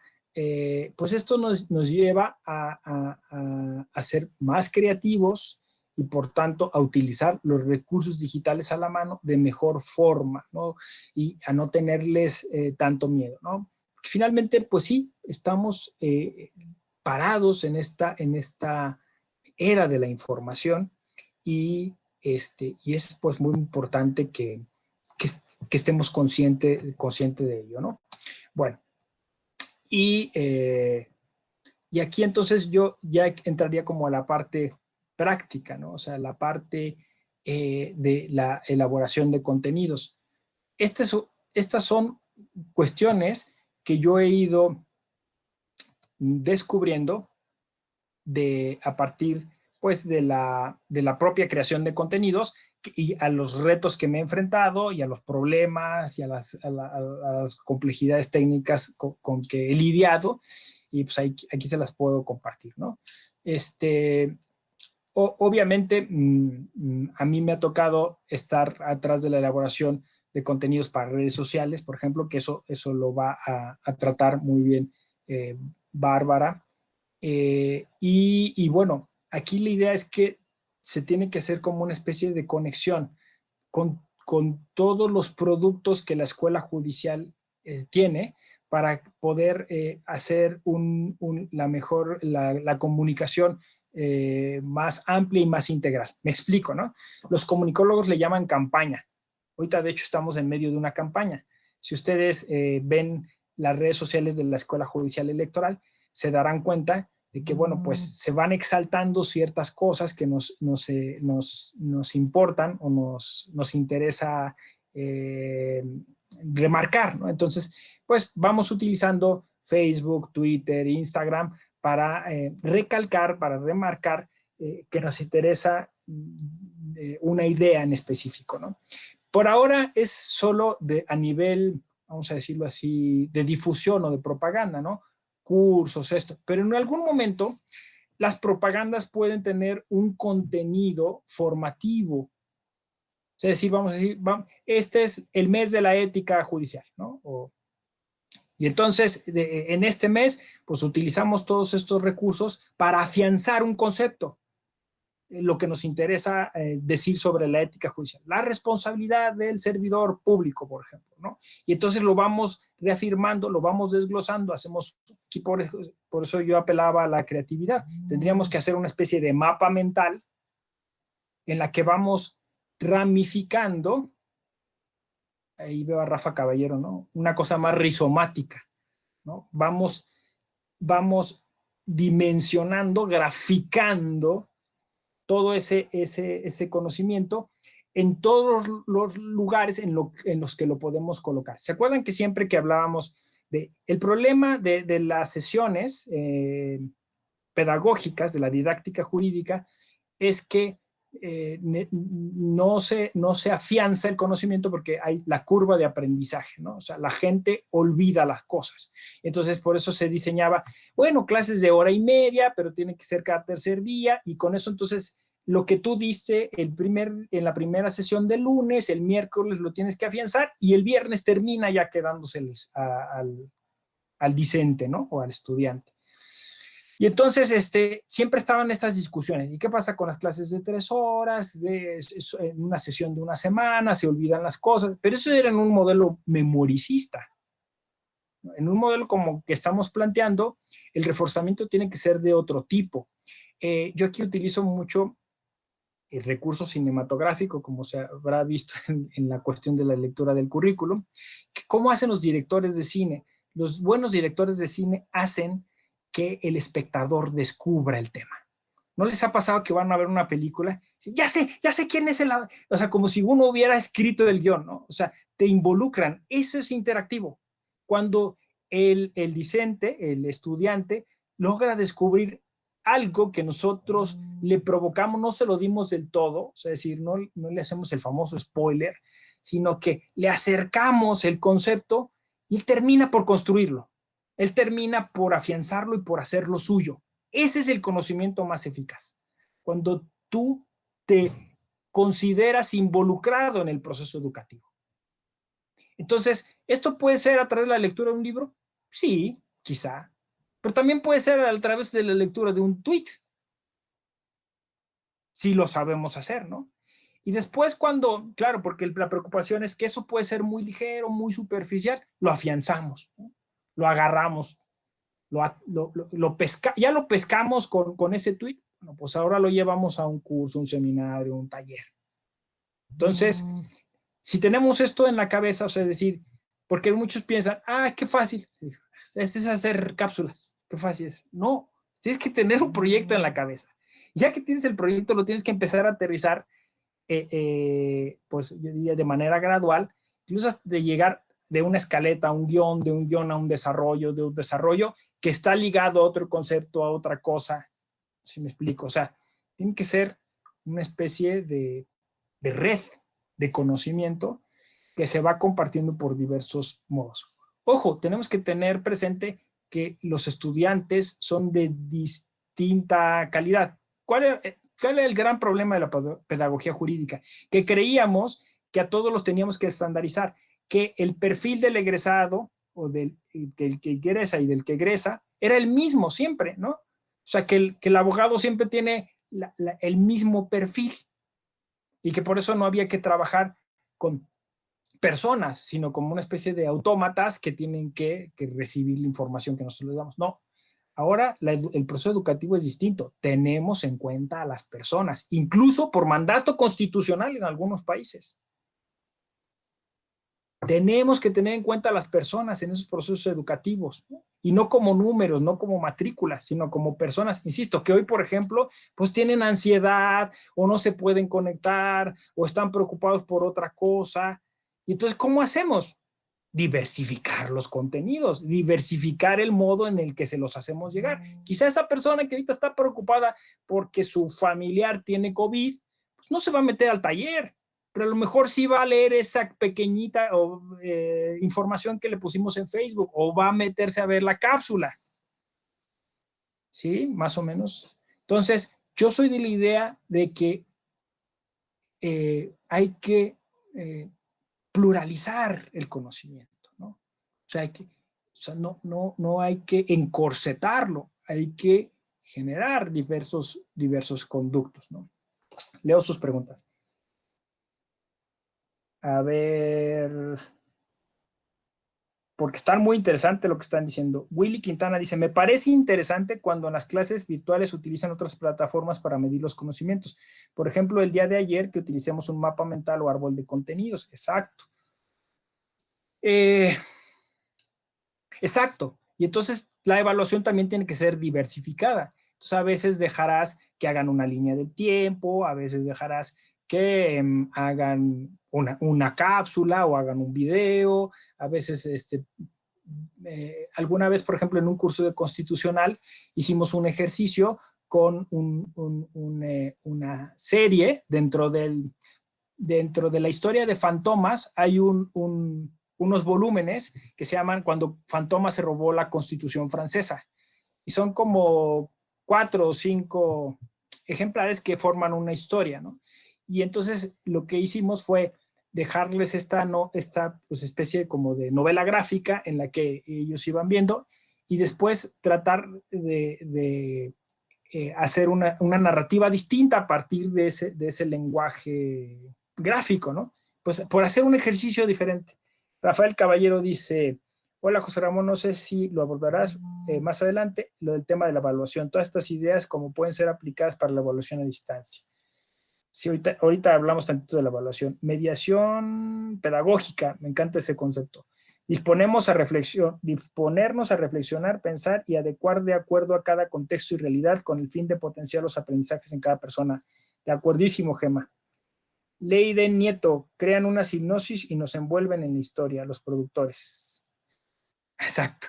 pues esto nos lleva a ser más creativos y por tanto a utilizar los recursos digitales a la mano de mejor forma, ¿no? Y a no tenerles tanto miedo, ¿no? Porque finalmente, pues sí, estamos parados en esta era de la información y es pues muy importante que estemos consciente de ello, ¿no? Bueno, y aquí entonces yo ya entraría como a la parte práctica, ¿no? O sea, la parte de la elaboración de contenidos. Estas son cuestiones que yo he ido descubriendo a partir pues de la propia creación de contenidos y a los retos que me he enfrentado y a los problemas y a las complejidades técnicas con que he lidiado, y pues aquí se las puedo compartir, ¿no? Obviamente a mí me ha tocado estar atrás de la elaboración de contenidos para redes sociales, por ejemplo, que eso lo va a tratar muy bien Bárbara. Y bueno, aquí la idea es que se tiene que hacer como una especie de conexión con todos los productos que la escuela judicial tiene para poder hacer la comunicación más amplia y más integral. Me explico, ¿no? Los comunicólogos le llaman campaña. Ahorita, de hecho, estamos en medio de una campaña. Si ustedes ven las redes sociales de la Escuela Judicial Electoral, se darán cuenta de que, bueno, pues se van exaltando ciertas cosas que nos importan o nos interesa remarcar, ¿no? Entonces, pues vamos utilizando Facebook, Twitter, Instagram para recalcar, para remarcar que nos interesa una idea en específico, ¿no? Por ahora es solo a nivel, vamos a decirlo así, de difusión o de propaganda, ¿no? Cursos, esto. Pero en algún momento las propagandas pueden tener un contenido formativo. Es decir, vamos a decir, este es el mes de la ética judicial, ¿no? Y entonces, en este mes, pues utilizamos todos estos recursos para afianzar un concepto, lo que nos interesa decir sobre la ética judicial, la responsabilidad del servidor público, por ejemplo, ¿no? Y entonces lo vamos reafirmando, lo vamos desglosando, hacemos, aquí por eso yo apelaba a la creatividad, tendríamos que hacer una especie de mapa mental en la que vamos ramificando, ahí veo a Rafa Caballero, ¿no? Una cosa más rizomática, ¿no? Vamos dimensionando, graficando todo ese conocimiento en todos los lugares en los que lo podemos colocar. ¿Se acuerdan que siempre que hablábamos el problema de las sesiones pedagógicas, de la didáctica jurídica, es que no se afianza el conocimiento porque hay la curva de aprendizaje, ¿no? O sea, la gente olvida las cosas. Entonces, por eso se diseñaba, bueno, clases de hora y media, pero tiene que ser cada tercer día, y con eso entonces lo que tú diste en la primera sesión del lunes, el miércoles lo tienes que afianzar y el viernes termina ya quedándose al discente, ¿no? O al estudiante. Y entonces siempre estaban estas discusiones. ¿Y qué pasa con las clases de 3 horas? En una sesión de una semana, se olvidan las cosas. Pero eso era en un modelo memoricista. En un modelo como que estamos planteando, el reforzamiento tiene que ser de otro tipo. Yo aquí utilizo mucho el recurso cinematográfico, como se habrá visto en la cuestión de la lectura del currículum. ¿Cómo hacen los directores de cine? Los buenos directores de cine hacen que el espectador descubra el tema. ¿No les ha pasado que van a ver una película? Ya sé quién es el... O sea, como si uno hubiera escrito el guión, ¿no? O sea, te involucran. Eso es interactivo. Cuando el discente, el estudiante, logra descubrir algo que nosotros le provocamos, no se lo dimos del todo, o sea, es decir, no le hacemos el famoso spoiler, sino que le acercamos el concepto y él termina por construirlo. Él termina por afianzarlo y por hacerlo suyo. Ese es el conocimiento más eficaz. Cuando tú te consideras involucrado en el proceso educativo. Entonces, ¿esto puede ser a través de la lectura de un libro? Sí, quizá. Pero también puede ser a través de la lectura de un tweet. Si lo sabemos hacer, ¿no? Y después cuando, claro, porque la preocupación es que eso puede ser muy ligero, muy superficial, lo afianzamos, ¿no? Lo agarramos, ya lo pescamos con ese tweet, bueno, pues ahora lo llevamos a un curso, un seminario, un taller. Entonces, si tenemos esto en la cabeza, o sea, decir, porque muchos piensan, qué fácil, es hacer cápsulas, qué fácil es. No, tienes que tener un proyecto en la cabeza. Ya que tienes el proyecto, lo tienes que empezar a aterrizar, pues yo diría de manera gradual, incluso de llegar de una escaleta a un guión, de un guión a un desarrollo, de un desarrollo que está ligado a otro concepto, a otra cosa, si me explico. O sea, tiene que ser una especie de red de conocimiento que se va compartiendo por diversos modos. Ojo, tenemos que tener presente que los estudiantes son de distinta calidad. ¿Cuál es el gran problema de la pedagogía jurídica? Que creíamos que a todos los teníamos que estandarizar, que el perfil del egresado o del que egresa y del que egresa era el mismo siempre, ¿no? O sea, que el abogado siempre tiene el mismo perfil y que por eso no había que trabajar con personas, sino como una especie de autómatas que tienen que recibir la información que nosotros les damos. No, ahora el proceso educativo es distinto. Tenemos en cuenta a las personas, incluso por mandato constitucional en algunos países. Tenemos que tener en cuenta a las personas en esos procesos educativos, ¿no? Y no como números, no como matrículas, sino como personas, insisto, que hoy, por ejemplo, pues tienen ansiedad o no se pueden conectar o están preocupados por otra cosa. Y entonces, ¿cómo hacemos? Diversificar los contenidos, diversificar el modo en el que se los hacemos llegar. Quizá esa persona que ahorita está preocupada porque su familiar tiene COVID, pues no se va a meter al taller, pero a lo mejor sí va a leer esa pequeñita información que le pusimos en Facebook, o va a meterse a ver la cápsula. ¿Sí? Más o menos. Entonces, yo soy de la idea de que hay que pluralizar el conocimiento, ¿no? O sea, no hay que encorsetarlo, hay que generar diversos conductos, ¿no? Leo sus preguntas. A ver, porque está muy interesante lo que están diciendo. Willy Quintana dice, me parece interesante cuando en las clases virtuales utilizan otras plataformas para medir los conocimientos. Por ejemplo, el día de ayer que utilicemos un mapa mental o árbol de contenidos. Exacto. Exacto. Y entonces la evaluación también tiene que ser diversificada. Entonces a veces dejarás que hagan una línea del tiempo, a veces dejarás que hagan una cápsula o hagan un video, a veces alguna vez, por ejemplo, en un curso de constitucional hicimos un ejercicio con una serie dentro de la historia de Fantomas. Hay unos volúmenes que se llaman Cuando Fantomas se robó la Constitución francesa. Y son como 4 o 5 ejemplares que forman una historia, ¿no? Y entonces lo que hicimos fue dejarles esta pues, especie como de novela gráfica en la que ellos iban viendo, y después tratar de hacer una narrativa distinta a partir de ese lenguaje gráfico, ¿no? Pues por hacer un ejercicio diferente. Rafael Caballero dice, hola José Ramón, no sé si lo abordarás más adelante, lo del tema de la evaluación, todas estas ideas como pueden ser aplicadas para la evaluación a distancia. Sí, ahorita hablamos tantito de la evaluación. Mediación pedagógica, me encanta ese concepto. Disponernos a reflexionar, pensar y adecuar de acuerdo a cada contexto y realidad con el fin de potenciar los aprendizajes en cada persona. De acuerdísimo, Gema. Leiden Nieto, crean una hipnosis y nos envuelven en la historia, los productores. Exacto.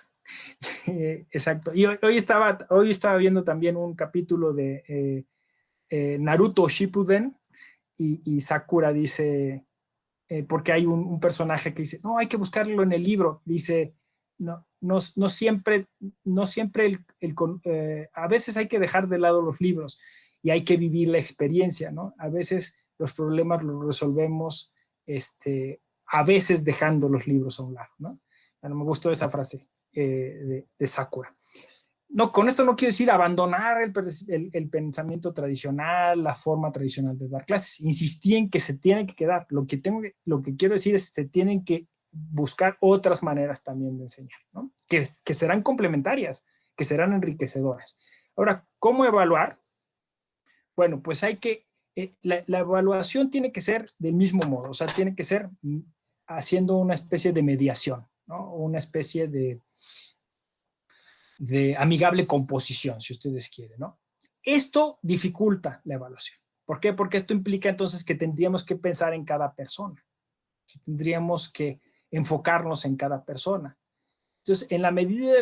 Exacto. Y hoy estaba viendo también un capítulo de Naruto Shippuden, y Sakura dice, porque hay un personaje que dice, no, hay que buscarlo en el libro. Dice, no siempre, a veces hay que dejar de lado los libros y hay que vivir la experiencia, ¿no? A veces los problemas los resolvemos, a veces dejando los libros a un lado, ¿no? Bueno, me gustó esa frase de Sakura. No, con esto no quiero decir abandonar el pensamiento tradicional, la forma tradicional de dar clases. Insistí en que se tienen que quedar. Lo que quiero decir es que se tienen que buscar otras maneras también de enseñar, ¿no? Que serán complementarias, que serán enriquecedoras. Ahora, ¿cómo evaluar? Bueno, pues la evaluación tiene que ser del mismo modo, o sea, tiene que ser haciendo una especie de mediación, ¿no? Una especie de amigable composición, si ustedes quieren, ¿no? Esto dificulta la evaluación. ¿Por qué? Porque esto implica entonces que tendríamos que pensar en cada persona, tendríamos que enfocarnos en cada persona. Entonces, en la medida,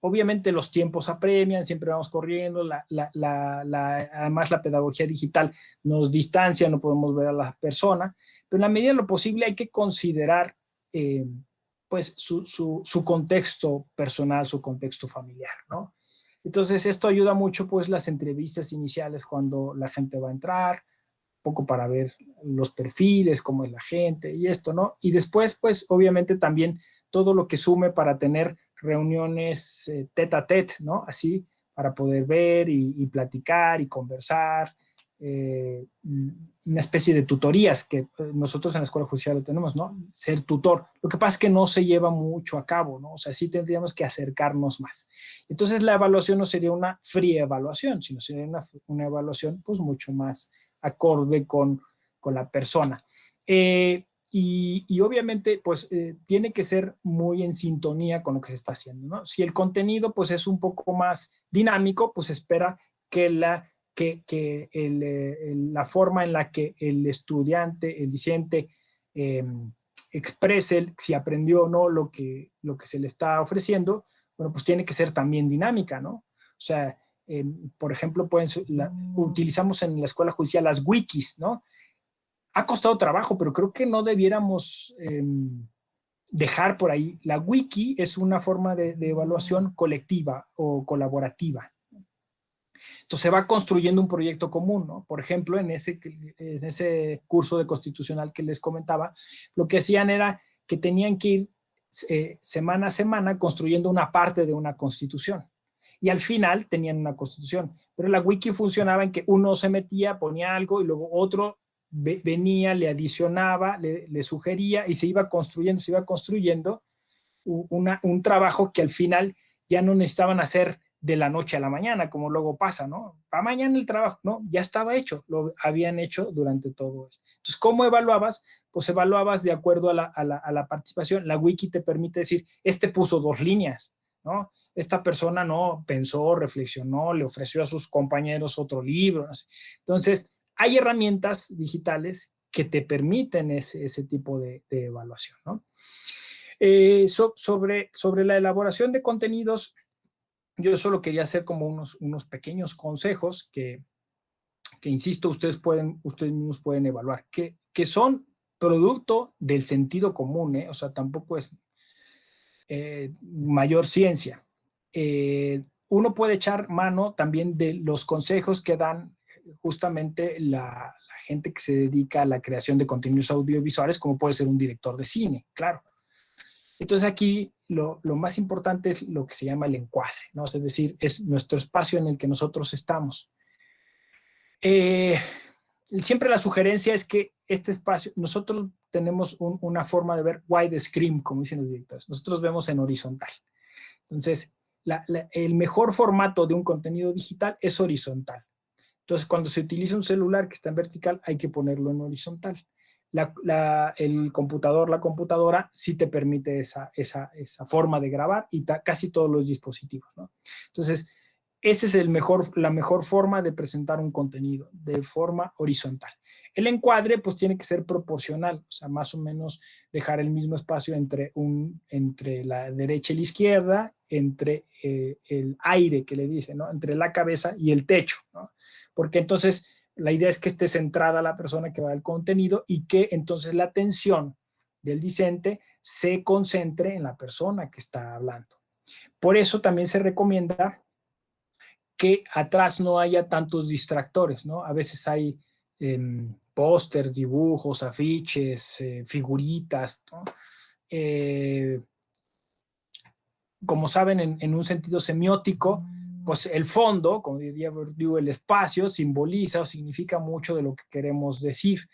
obviamente los tiempos apremian, siempre vamos corriendo, además la pedagogía digital nos distancia, no podemos ver a la persona, pero en la medida de lo posible hay que considerar pues su contexto personal, su contexto familiar, ¿no? Entonces esto ayuda mucho pues las entrevistas iniciales cuando la gente va a entrar, un poco para ver los perfiles, cómo es la gente y esto, ¿no? Y después pues obviamente también todo lo que sume para tener reuniones tete a tete, ¿no? Así, para poder ver y platicar y conversar, una especie de tutorías que nosotros en la Escuela Judicial lo tenemos, ¿no? Ser tutor. Lo que pasa es que no se lleva mucho a cabo, ¿no? O sea, sí tendríamos que acercarnos más. Entonces, la evaluación no sería una fría evaluación, sino sería una evaluación, pues, mucho más acorde con la persona. Y obviamente, pues, tiene que ser muy en sintonía con lo que se está haciendo, ¿no? Si el contenido, pues, es un poco más dinámico, pues, espera que la forma en la que el estudiante, el discente, exprese si aprendió o no lo que se le está ofreciendo, bueno, pues tiene que ser también dinámica, ¿no? O sea, por ejemplo, utilizamos en la Escuela Judicial las wikis, ¿no? ha costado trabajo, pero creo que no debiéramos dejar por ahí. La wiki es una forma de evaluación colectiva o colaborativa. Entonces se va construyendo un proyecto común, ¿no? Por ejemplo, en ese curso de constitucional que les comentaba, lo que hacían era que tenían que ir semana a semana construyendo una parte de una constitución. Y al final tenían una constitución. Pero la wiki funcionaba en que uno se metía, ponía algo y luego otro venía, le adicionaba, le sugería y se iba construyendo un trabajo que al final ya no necesitaban hacer de la noche a la mañana, como luego pasa, ¿no? Para mañana el trabajo, no, ya estaba hecho, lo habían hecho durante todo eso. Entonces, ¿cómo evaluabas? Pues evaluabas de acuerdo a la participación. La wiki te permite decir, puso 2 líneas, ¿no? Esta persona no pensó, reflexionó, le ofreció a sus compañeros otro libro. No sé. Entonces, hay herramientas digitales que te permiten ese tipo de evaluación, ¿no? Sobre la elaboración de contenidos, yo solo quería hacer como unos pequeños consejos que insisto, ustedes mismos pueden evaluar, que son producto del sentido común, ¿eh? O sea, tampoco es mayor ciencia. Uno puede echar mano también de los consejos que dan justamente la gente que se dedica a la creación de contenidos audiovisuales, como puede ser un director de cine, claro. Entonces aquí lo más importante es lo que se llama el encuadre, ¿no? Es decir, es nuestro espacio en el que nosotros estamos. Siempre la sugerencia es que este espacio, nosotros tenemos una forma de ver widescreen, como dicen los directores. Nosotros vemos en horizontal. Entonces, el mejor formato de un contenido digital es horizontal. Entonces, cuando se utiliza un celular que está en vertical, hay que ponerlo en horizontal. El computador, la computadora, sí te permite esa forma de grabar y casi todos los dispositivos, ¿no? Entonces, esa es la mejor forma de presentar un contenido, de forma horizontal. El encuadre, pues, tiene que ser proporcional, o sea, más o menos dejar el mismo espacio entre la derecha y la izquierda, entre el aire que le dicen, ¿no? Entre la cabeza y el techo, ¿no? Porque entonces la idea es que esté centrada la persona que va al contenido y que entonces la atención del discente se concentre en la persona que está hablando. Por eso también se recomienda que atrás no haya tantos distractores, ¿no? A veces hay pósters, dibujos, afiches, figuritas, ¿no? Como saben, en un sentido semiótico, pues el fondo, como diría Bourdieu, el espacio simboliza o significa mucho de lo que queremos decir.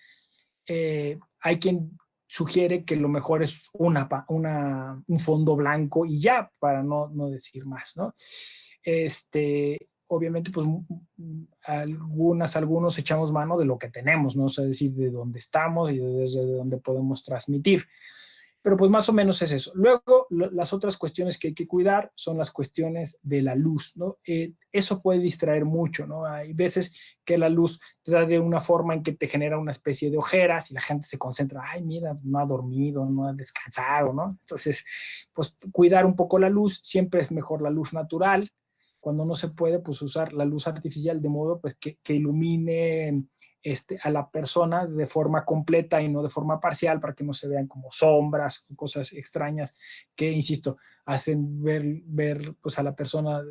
Hay quien sugiere que lo mejor es un fondo blanco y ya, para no decir más, ¿no? Obviamente, pues algunos echamos mano de lo que tenemos, ¿no? O sea, decir, de dónde estamos y desde dónde podemos transmitir. Pero pues más o menos es eso. Luego, las otras cuestiones que hay que cuidar son las cuestiones de la luz, ¿no? Eso puede distraer mucho, ¿no? Hay veces que la luz te da de una forma en que te genera una especie de ojeras y la gente se concentra, ay, mira, no ha dormido, no ha descansado, ¿no? Entonces, pues cuidar un poco la luz, siempre es mejor la luz natural. Cuando no se puede, pues usar la luz artificial de modo pues, que ilumine a la persona de forma completa y no de forma parcial, para que no se vean como sombras o cosas extrañas que, insisto, hacen ver pues, a la persona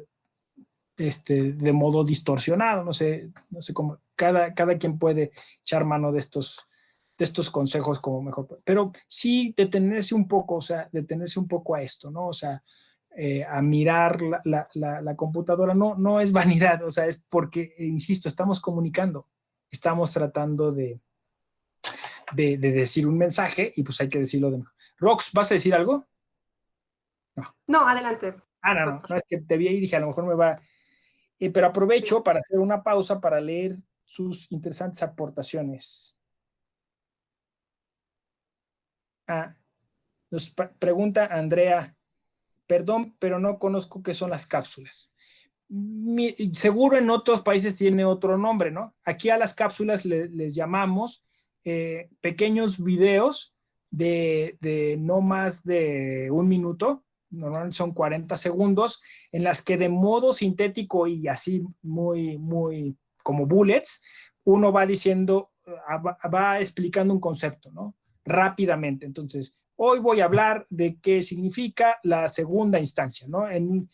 de modo distorsionado. No sé cómo, cada quien puede echar mano de estos consejos como mejor, pero sí detenerse un poco, o sea, detenerse un poco a esto, ¿no? O sea, a mirar la computadora no es vanidad, o sea, es porque, insisto, estamos comunicando, estamos tratando de decir un mensaje y pues hay que decirlo de mejor. Rox, ¿vas a decir algo? No, adelante. No, es que te vi ahí y dije, a lo mejor me va... pero aprovecho para hacer una pausa para leer sus interesantes aportaciones. Nos pregunta Andrea, perdón, pero no conozco qué son las cápsulas. Seguro en otros países tiene otro nombre, ¿no? Aquí a las cápsulas les llamamos pequeños videos de no más de 1 minuto, normalmente son 40 segundos, en las que de modo sintético y así muy como bullets, uno va diciendo va explicando un concepto, ¿no? Rápidamente. Entonces, hoy voy a hablar de qué significa la segunda instancia, ¿no? En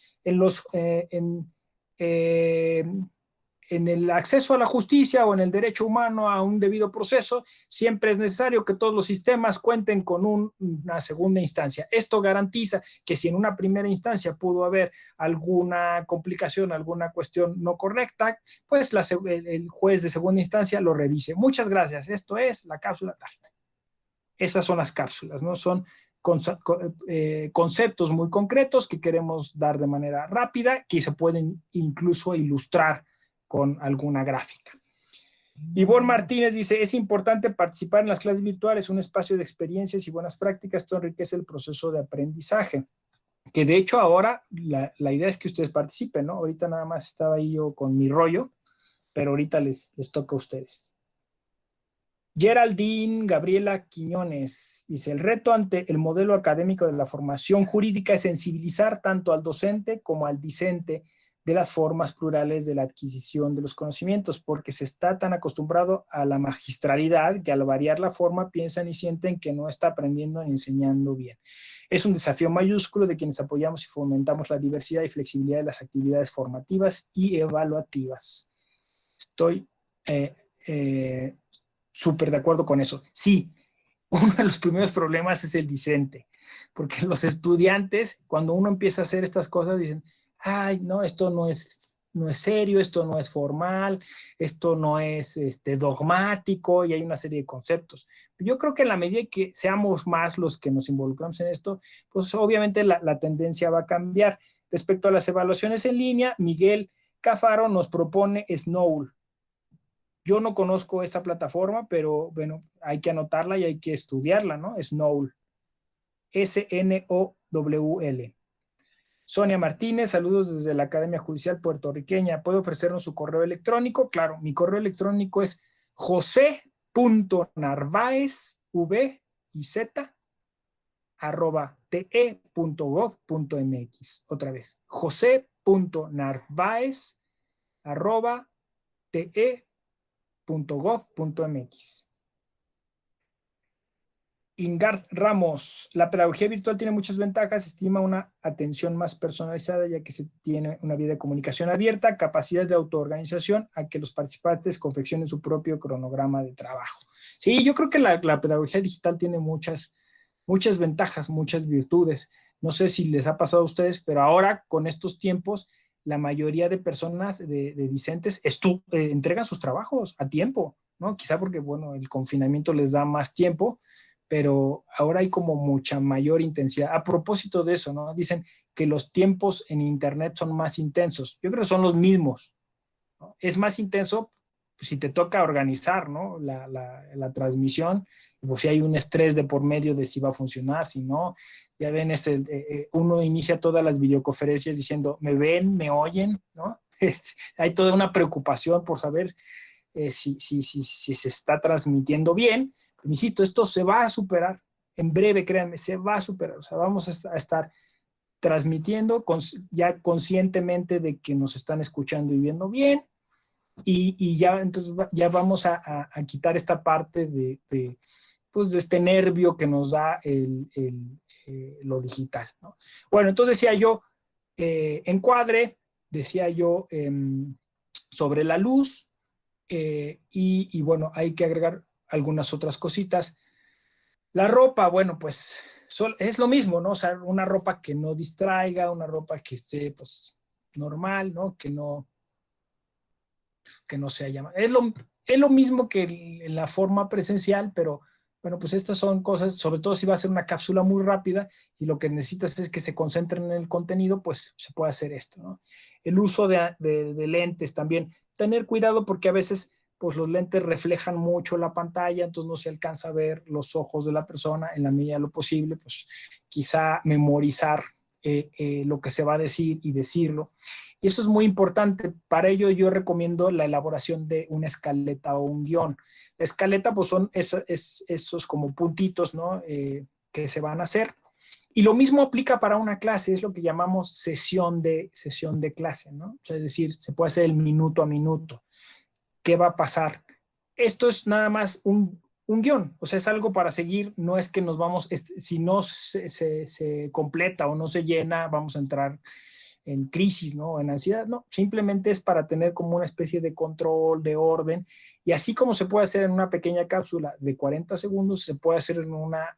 el acceso a la justicia o en el derecho humano a un debido proceso, siempre es necesario que todos los sistemas cuenten con una segunda instancia. Esto garantiza que si en una primera instancia pudo haber alguna complicación, alguna cuestión no correcta, pues el juez de segunda instancia lo revise. Muchas gracias. Esto es la cápsula tal. Esas son las cápsulas, ¿no? Son conceptos muy concretos que queremos dar de manera rápida, que se pueden incluso ilustrar con alguna gráfica. Ivonne Martínez dice, es importante participar en las clases virtuales, un espacio de experiencias y buenas prácticas, esto enriquece el proceso de aprendizaje. Que de hecho ahora la idea es que ustedes participen, ¿no? Ahorita nada más estaba ahí yo con mi rollo, pero ahorita les toca a ustedes. Geraldine Gabriela Quiñones dice, el reto ante el modelo académico de la formación jurídica es sensibilizar tanto al docente como al discente de las formas plurales de la adquisición de los conocimientos, porque se está tan acostumbrado a la magistralidad que al variar la forma piensan y sienten que no está aprendiendo ni enseñando bien. Es un desafío mayúsculo de quienes apoyamos y fomentamos la diversidad y flexibilidad de las actividades formativas y evaluativas. Estoy súper de acuerdo con eso. Sí, uno de los primeros problemas es el discente, porque los estudiantes, cuando uno empieza a hacer estas cosas, dicen, ay, no, esto no es serio, esto no es formal, esto no es dogmático, y hay una serie de conceptos. Yo creo que en la medida que seamos más los que nos involucramos en esto, pues obviamente la tendencia va a cambiar. Respecto a las evaluaciones en línea, Miguel Cafaro nos propone Snowl. Yo no conozco esta plataforma, pero bueno, hay que anotarla y hay que estudiarla, ¿no? Snowl. S-N-O-W-L. Sonia Martínez, saludos desde la Academia Judicial Puertorriqueña. ¿Puede ofrecernos su correo electrónico? Claro, mi correo electrónico es jose.narvaez@te.gov.mx. Otra vez, jose.narvaez@te.gov.mx. Ingard Ramos, la pedagogía virtual tiene muchas ventajas, estima una atención más personalizada ya que se tiene una vía de comunicación abierta, capacidad de autoorganización a que los participantes confeccionen su propio cronograma de trabajo. Sí, yo creo que la pedagogía digital tiene muchas ventajas, muchas virtudes. No sé si les ha pasado a ustedes, pero ahora con estos tiempos, la mayoría de personas, de discentes, entregan sus trabajos a tiempo, ¿no? Quizá porque, bueno, el confinamiento les da más tiempo, pero ahora hay como mucha mayor intensidad. A propósito de eso, ¿no? Dicen que los tiempos en Internet son más intensos. Yo creo que son los mismos, ¿no? Es más intenso si te toca organizar, ¿no? la transmisión, pues si hay un estrés de por medio de si va a funcionar, si no. Ya ven, uno inicia todas las videoconferencias diciendo, ¿me ven? ¿Me oyen? ¿No? Hay toda una preocupación por saber si se está transmitiendo bien. Insisto, esto se va a superar en breve, créanme, se va a superar. O sea, vamos a estar transmitiendo ya conscientemente de que nos están escuchando y viendo bien, y ya entonces ya vamos a quitar esta parte pues de este nervio que nos da lo digital, ¿no? Bueno, entonces decía yo, encuadre, decía yo sobre la luz, y bueno, hay que agregar algunas otras cositas. La ropa, bueno, pues es lo mismo, ¿no? O sea, una ropa que no distraiga, una ropa que esté, pues, normal, ¿no? Que no sea llamada. Es lo mismo que en la forma presencial, pero bueno, pues estas son cosas, sobre todo si va a ser una cápsula muy rápida y lo que necesitas es que se concentren en el contenido, pues se puede hacer esto, ¿no? El uso de lentes también. Tener cuidado porque a veces pues los lentes reflejan mucho la pantalla, entonces no se alcanza a ver los ojos de la persona. En la medida de lo posible, pues quizá memorizar lo que se va a decir y decirlo. Y eso es muy importante. Para ello yo recomiendo la elaboración de una escaleta o un guión. La escaleta pues son esos como puntitos, ¿no? Que se van a hacer. Y lo mismo aplica para una clase, es lo que llamamos sesión de clase, ¿no? O sea, es decir, se puede hacer el minuto a minuto. ¿Qué va a pasar? esto es nada más un guión, o sea, es algo para seguir, no es que nos vamos, si no se completa o no se llena, vamos a entrar en crisis, ¿no? En ansiedad, no, simplemente es para tener como una especie de control, de orden, y así como se puede hacer en una pequeña cápsula de 40 segundos, se puede hacer una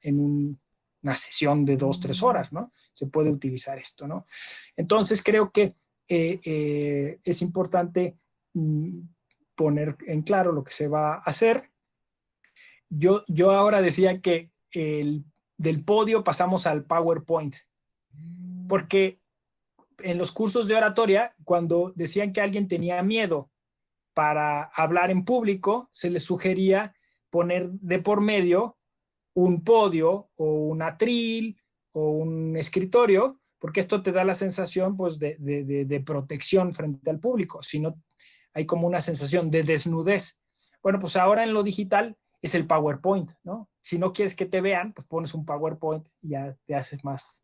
sesión de 2, 3 horas, ¿no? Se puede utilizar esto, ¿no? Entonces creo que es importante poner en claro lo que se va a hacer. Yo ahora decía que del podio pasamos al PowerPoint, porque en los cursos de oratoria, cuando decían que alguien tenía miedo para hablar en público, se les sugería poner de por medio un podio o un atril o un escritorio, porque esto te da la sensación pues, de protección frente al público, si no hay como una sensación de desnudez. Bueno, pues ahora en lo digital es el PowerPoint, ¿no? Si no quieres que te vean, pues pones un PowerPoint y ya te haces más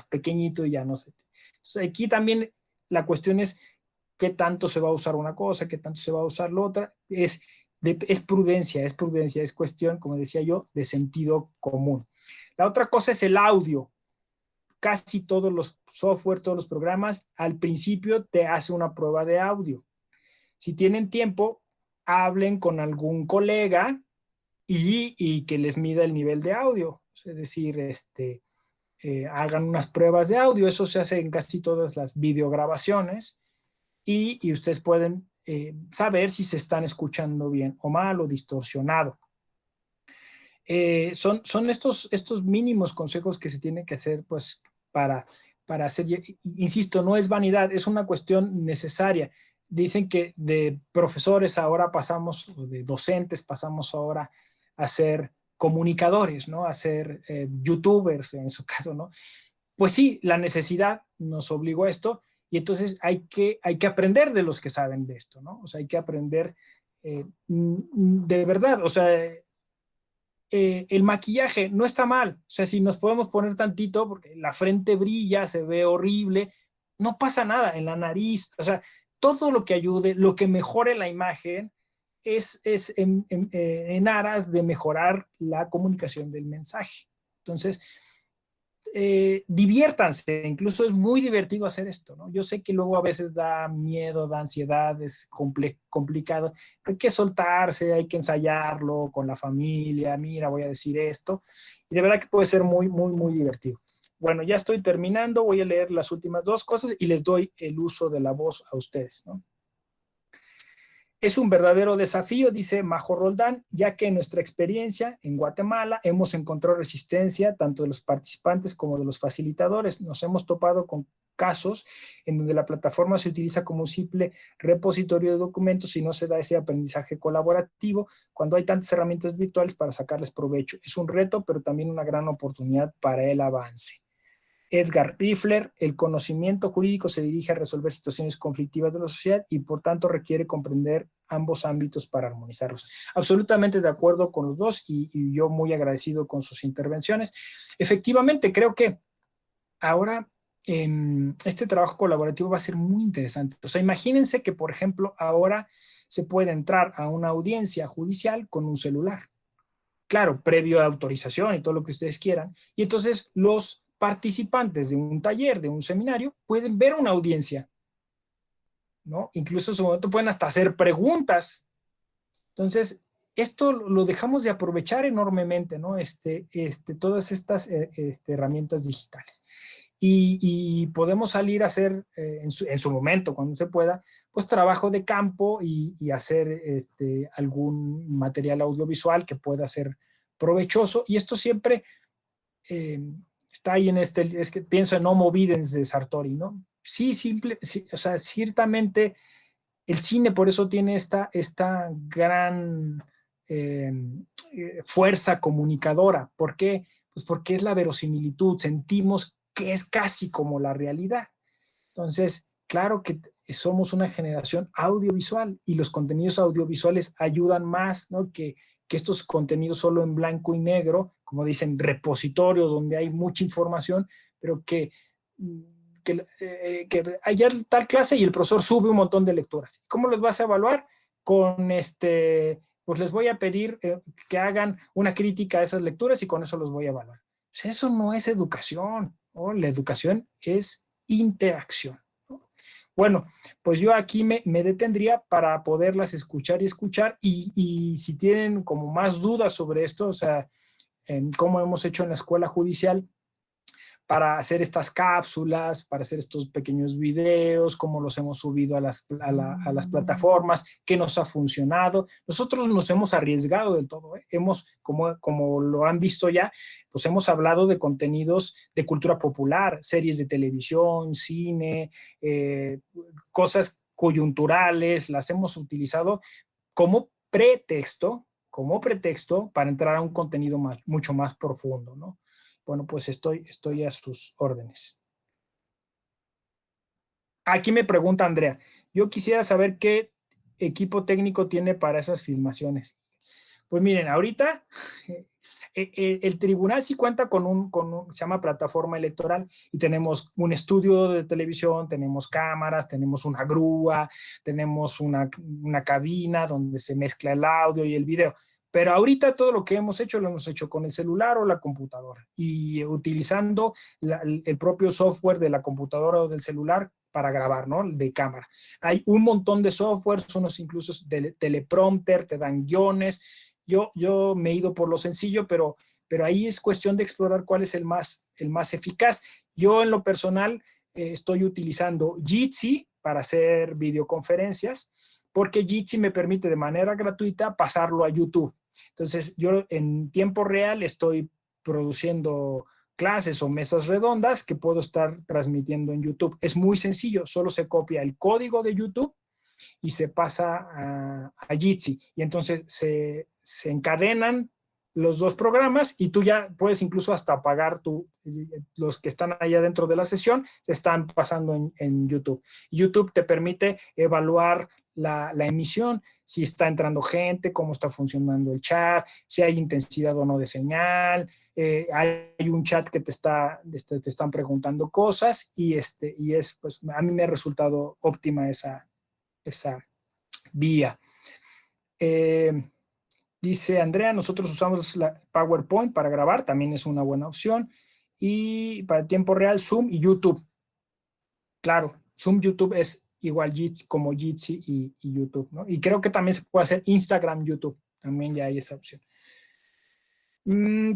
pequeño y ya no sé. Entonces, aquí también la cuestión es qué tanto se va a usar una cosa, qué tanto se va a usar la otra. Es prudencia, es cuestión, como decía yo, de sentido común. La otra cosa es el audio. Casi todos los software, todos los programas, al principio te hace una prueba de audio. Si tienen tiempo, hablen con algún colega y que les mida el nivel de audio. Es decir, hagan unas pruebas de audio. Eso se hace en casi todas las videograbaciones y ustedes pueden saber si se están escuchando bien o mal o distorsionado. Son estos mínimos consejos que se tienen que hacer pues para hacer, insisto, no es vanidad, es una cuestión necesaria. Dicen que de profesores ahora pasamos, de docentes pasamos ahora a ser comunicadores, ¿no? A ser youtubers en su caso, ¿no? Pues sí, la necesidad nos obligó a esto y entonces hay que aprender de los que saben de esto, ¿no? O sea, hay que aprender de verdad, o sea, el maquillaje no está mal, o sea, si nos podemos poner tantito, porque la frente brilla, se ve horrible, no pasa nada en la nariz, o sea, todo lo que ayude, lo que mejore la imagen es en aras de mejorar la comunicación del mensaje. Entonces, diviértanse, incluso es muy divertido hacer esto, ¿no? Yo sé que luego a veces da miedo, da ansiedad, es complicado, pero hay que soltarse, hay que ensayarlo con la familia, mira, voy a decir esto, y de verdad que puede ser muy, muy, muy divertido. Bueno, ya estoy terminando, voy a leer las últimas dos cosas y les doy el uso de la voz a ustedes, ¿no? Es un verdadero desafío, dice Majo Roldán, ya que en nuestra experiencia en Guatemala hemos encontrado resistencia tanto de los participantes como de los facilitadores. Nos hemos topado con casos en donde la plataforma se utiliza como un simple repositorio de documentos y no se da ese aprendizaje colaborativo cuando hay tantas herramientas virtuales para sacarles provecho. Es un reto, pero también una gran oportunidad para el avance. Edgar Rifler, el conocimiento jurídico se dirige a resolver situaciones conflictivas de la sociedad y por tanto requiere comprender ambos ámbitos para armonizarlos. Absolutamente de acuerdo con los dos y yo muy agradecido con sus intervenciones. Efectivamente, creo que ahora este trabajo colaborativo va a ser muy interesante. O sea, imagínense que, por ejemplo, ahora se puede entrar a una audiencia judicial con un celular. Claro, previo a autorización y todo lo que ustedes quieran. Y entonces los participantes de un taller, de un seminario, pueden ver una audiencia, ¿no? Incluso en su momento pueden hasta hacer preguntas. Entonces, esto lo dejamos de aprovechar enormemente, ¿no? Todas estas herramientas digitales. Y podemos salir a hacer en su momento, cuando se pueda, pues trabajo de campo y hacer algún material audiovisual que pueda ser provechoso. Y esto siempre está ahí es que pienso en Homo Videns de Sartori, ¿no? Sí, sí, o sea, ciertamente el cine por eso tiene esta gran fuerza comunicadora. ¿Por qué? Pues porque es la verosimilitud, sentimos que es casi como la realidad. Entonces, claro que somos una generación audiovisual y los contenidos audiovisuales ayudan más, ¿no? Que estos contenidos solo en blanco y negro, como dicen, repositorios donde hay mucha información, pero que haya tal clase y el profesor sube un montón de lecturas. ¿Cómo los vas a evaluar? Con pues les voy a pedir que hagan una crítica a esas lecturas y con eso los voy a evaluar. Pues eso no es educación, ¿no? La educación es interacción, ¿no? Bueno, pues yo aquí me detendría para poderlas escuchar y si tienen como más dudas sobre esto, o sea, en cómo hemos hecho en la escuela judicial, para hacer estas cápsulas, para hacer estos pequeños videos, cómo los hemos subido a las plataformas, qué nos ha funcionado. Nosotros nos hemos arriesgado del todo, ¿eh? Como lo han visto ya, pues hemos hablado de contenidos de cultura popular, series de televisión, cine, cosas coyunturales, las hemos utilizado como como pretexto para entrar a un contenido mucho más profundo, ¿no? Bueno, pues estoy a sus órdenes. Aquí me pregunta Andrea, yo quisiera saber qué equipo técnico tiene para esas filmaciones. Pues miren, ahorita el tribunal sí cuenta se llama plataforma electoral y tenemos un estudio de televisión, tenemos cámaras, tenemos una grúa, tenemos una cabina donde se mezcla el audio y el video. Pero ahorita todo lo que hemos hecho lo hemos hecho con el celular o la computadora y utilizando el propio software de la computadora o del celular para grabar, ¿no? De cámara. Hay un montón de softwares, unos incluso de teleprompter, te dan guiones. Yo me he ido por lo sencillo, pero ahí es cuestión de explorar cuál es el más eficaz. Yo en lo personal estoy utilizando Jitsi para hacer videoconferencias, porque Jitsi me permite de manera gratuita pasarlo a YouTube. Entonces, yo en tiempo real estoy produciendo clases o mesas redondas que puedo estar transmitiendo en YouTube. Es muy sencillo, solo se copia el código de YouTube y se pasa a Jitsi. Y entonces se encadenan los dos programas y tú ya puedes incluso hasta pagar los que están allá dentro de la sesión, se están pasando en YouTube. YouTube te permite evaluar la emisión, si está entrando gente, cómo está funcionando el chat, si hay intensidad o no de señal, hay un chat que te están preguntando cosas pues a mí me ha resultado óptima esa vía. Dice Andrea, nosotros usamos la PowerPoint para grabar, también es una buena opción. Y para tiempo real, Zoom y YouTube. Claro, Zoom, YouTube es igual como Jitsi y YouTube, ¿no? Y creo que también se puede hacer Instagram, YouTube. También ya hay esa opción.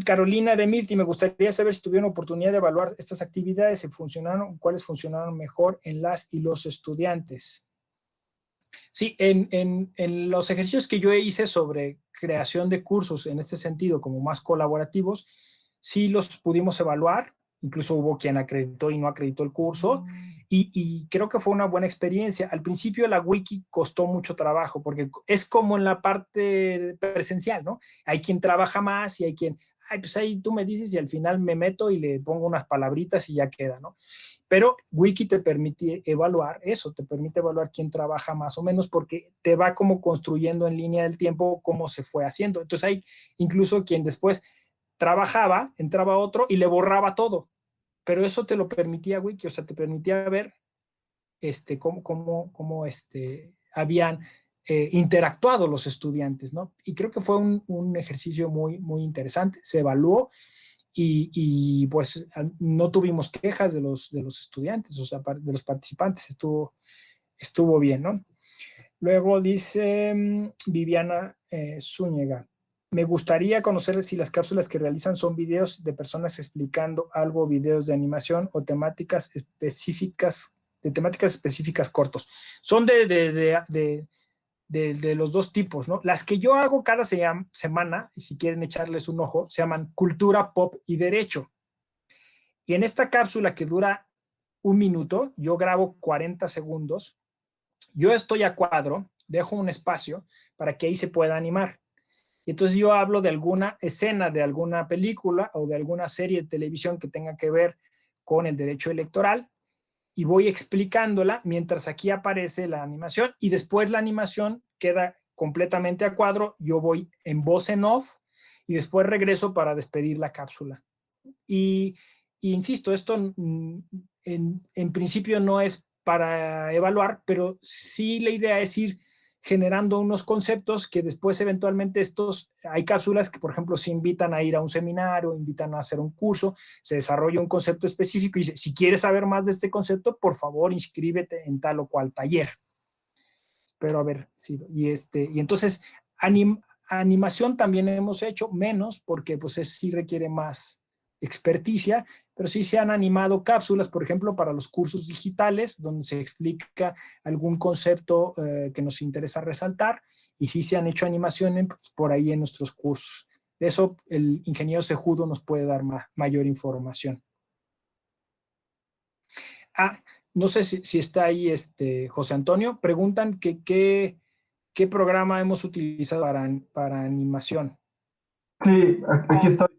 Carolina de Mirti, me gustaría saber si tuvieron oportunidad de evaluar estas actividades, si funcionaron, cuáles funcionaron mejor en las y los estudiantes. Sí, en los ejercicios que yo hice sobre creación de cursos en este sentido, como más colaborativos, sí los pudimos evaluar, incluso hubo quien acreditó y no acreditó el curso, y creo que fue una buena experiencia. Al principio la wiki costó mucho trabajo, porque es como en la parte presencial, ¿no? Hay quien trabaja más y hay quien, pues ahí tú me dices y al final me meto y le pongo unas palabritas y ya queda, ¿no? Pero Wiki te permite evaluar eso, te permite evaluar quién trabaja más o menos porque te va como construyendo en línea del tiempo cómo se fue haciendo. Entonces hay incluso quien después trabajaba, entraba otro y le borraba todo. Pero eso te lo permitía Wiki, o sea, te permitía ver cómo habían interactuado los estudiantes, ¿no? Y creo que fue un ejercicio muy, muy interesante, se evaluó y pues no tuvimos quejas de los estudiantes, o sea, de los participantes, estuvo bien, ¿no? Luego dice Viviana Zúñiga, me gustaría conocer si las cápsulas que realizan son videos de personas explicando algo, videos de animación o temáticas específicas, cortos. Son de los dos tipos, ¿no? Las que yo hago cada semana, y si quieren echarles un ojo, se llaman Cultura, Pop y Derecho. Y en esta cápsula que dura 1 minuto, yo grabo 40 segundos, yo estoy a cuadro, dejo un espacio para que ahí se pueda animar. Y entonces yo hablo de alguna escena de alguna película o de alguna serie de televisión que tenga que ver con el derecho electoral y voy explicándola mientras aquí aparece la animación y después la animación queda completamente a cuadro, yo voy en voz en off y después regreso para despedir la cápsula. Y insisto, esto en principio no es para evaluar, pero sí la idea es ir generando unos conceptos que después eventualmente hay cápsulas que, por ejemplo, se invitan a ir a un seminario, invitan a hacer un curso, se desarrolla un concepto específico y dice, si quieres saber más de este concepto, por favor, inscríbete en tal o cual taller. Pero a ver, sí, y entonces animación también hemos hecho menos porque pues sí requiere más experticia, pero sí se han animado cápsulas, por ejemplo, para los cursos digitales, donde se explica algún concepto que nos interesa resaltar, y sí se han hecho animaciones pues, por ahí en nuestros cursos. De eso el ingeniero Cejudo nos puede dar mayor información. No sé si está ahí José Antonio. Preguntan que qué programa hemos utilizado para animación. Sí, aquí estoy.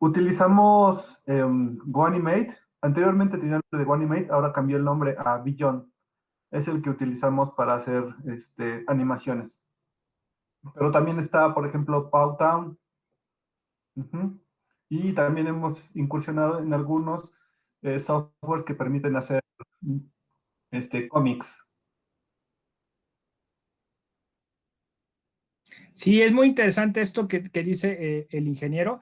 Utilizamos GoAnimate. Anteriormente tenía el nombre de GoAnimate, ahora cambió el nombre a Beyond. Es el que utilizamos para hacer animaciones. Pero también está, por ejemplo, Powtown. Y también hemos incursionado en algunos softwares que permiten hacer cómics. Sí, es muy interesante esto que dice el ingeniero,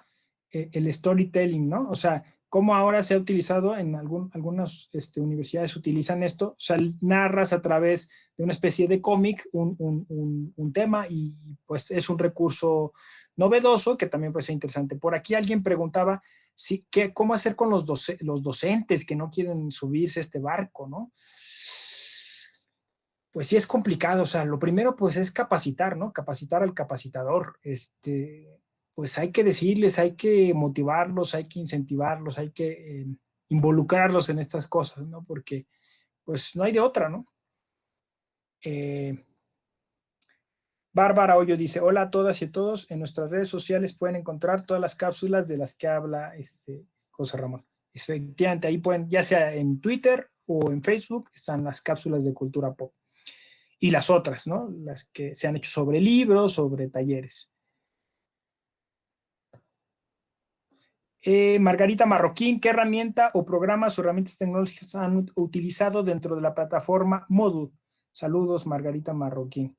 el storytelling, ¿no? O sea, cómo ahora se ha utilizado en algunas universidades utilizan esto, o sea, narras a través de una especie de cómic un tema y pues es un recurso novedoso que también puede ser interesante. Por aquí alguien preguntaba cómo hacer con los docentes que no quieren subirse a este barco, ¿no? Pues sí es complicado, o sea, lo primero pues es capacitar, ¿no? Capacitar al capacitador, pues hay que decirles, hay que motivarlos, hay que incentivarlos, hay que involucrarlos en estas cosas, ¿no? Porque pues no hay de otra, ¿no? Bárbara Hoyo dice, hola a todas y a todos, en nuestras redes sociales pueden encontrar todas las cápsulas de las que habla José Ramón. Efectivamente, ahí pueden, ya sea en Twitter o en Facebook, están las cápsulas de cultura pop. Y las otras, ¿no? Las que se han hecho sobre libros, sobre talleres. Margarita Marroquín, ¿qué herramienta o programas o herramientas tecnológicas han utilizado dentro de la plataforma Moodle? Saludos, Margarita Marroquín.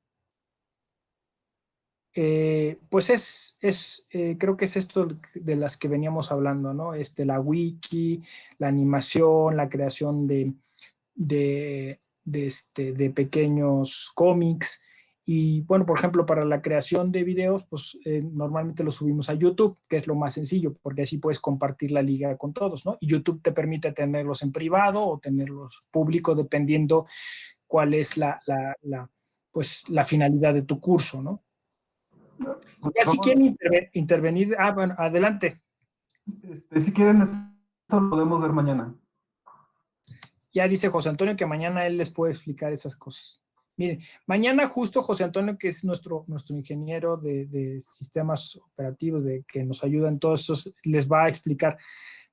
Pues creo que es esto de las que veníamos hablando, ¿no? La wiki, la animación, la creación de pequeños cómics. Y bueno, por ejemplo, para la creación de videos, pues normalmente los subimos a YouTube, que es lo más sencillo, porque así puedes compartir la liga con todos, ¿no? Y YouTube te permite tenerlos en privado o tenerlos público, dependiendo cuál es pues, la finalidad de tu curso, ¿no? Ya si quieren intervenir, bueno, adelante. Si quieren, eso lo podemos ver mañana. Ya dice José Antonio que mañana él les puede explicar esas cosas. Miren, mañana justo José Antonio, que es nuestro ingeniero de sistemas operativos, que nos ayuda en todos estos, les va a explicar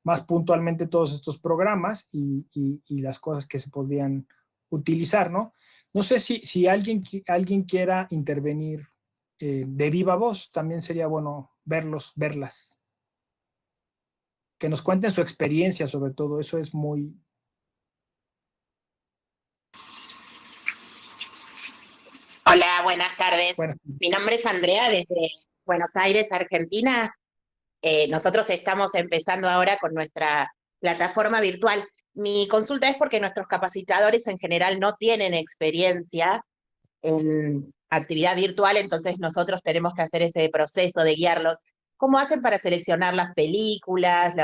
más puntualmente todos estos programas y las cosas que se podrían utilizar, ¿no? No sé si alguien quiera intervenir de viva voz, también sería bueno verlas. Que nos cuenten su experiencia sobre todo, eso es muy... Hola, buenas tardes. Bueno. Mi nombre es Andrea, desde Buenos Aires, Argentina. Nosotros estamos empezando ahora con nuestra plataforma virtual. Mi consulta es porque nuestros capacitadores en general no tienen experiencia en actividad virtual, entonces nosotros tenemos que hacer ese proceso de guiarlos. ¿Cómo hacen para seleccionar las películas,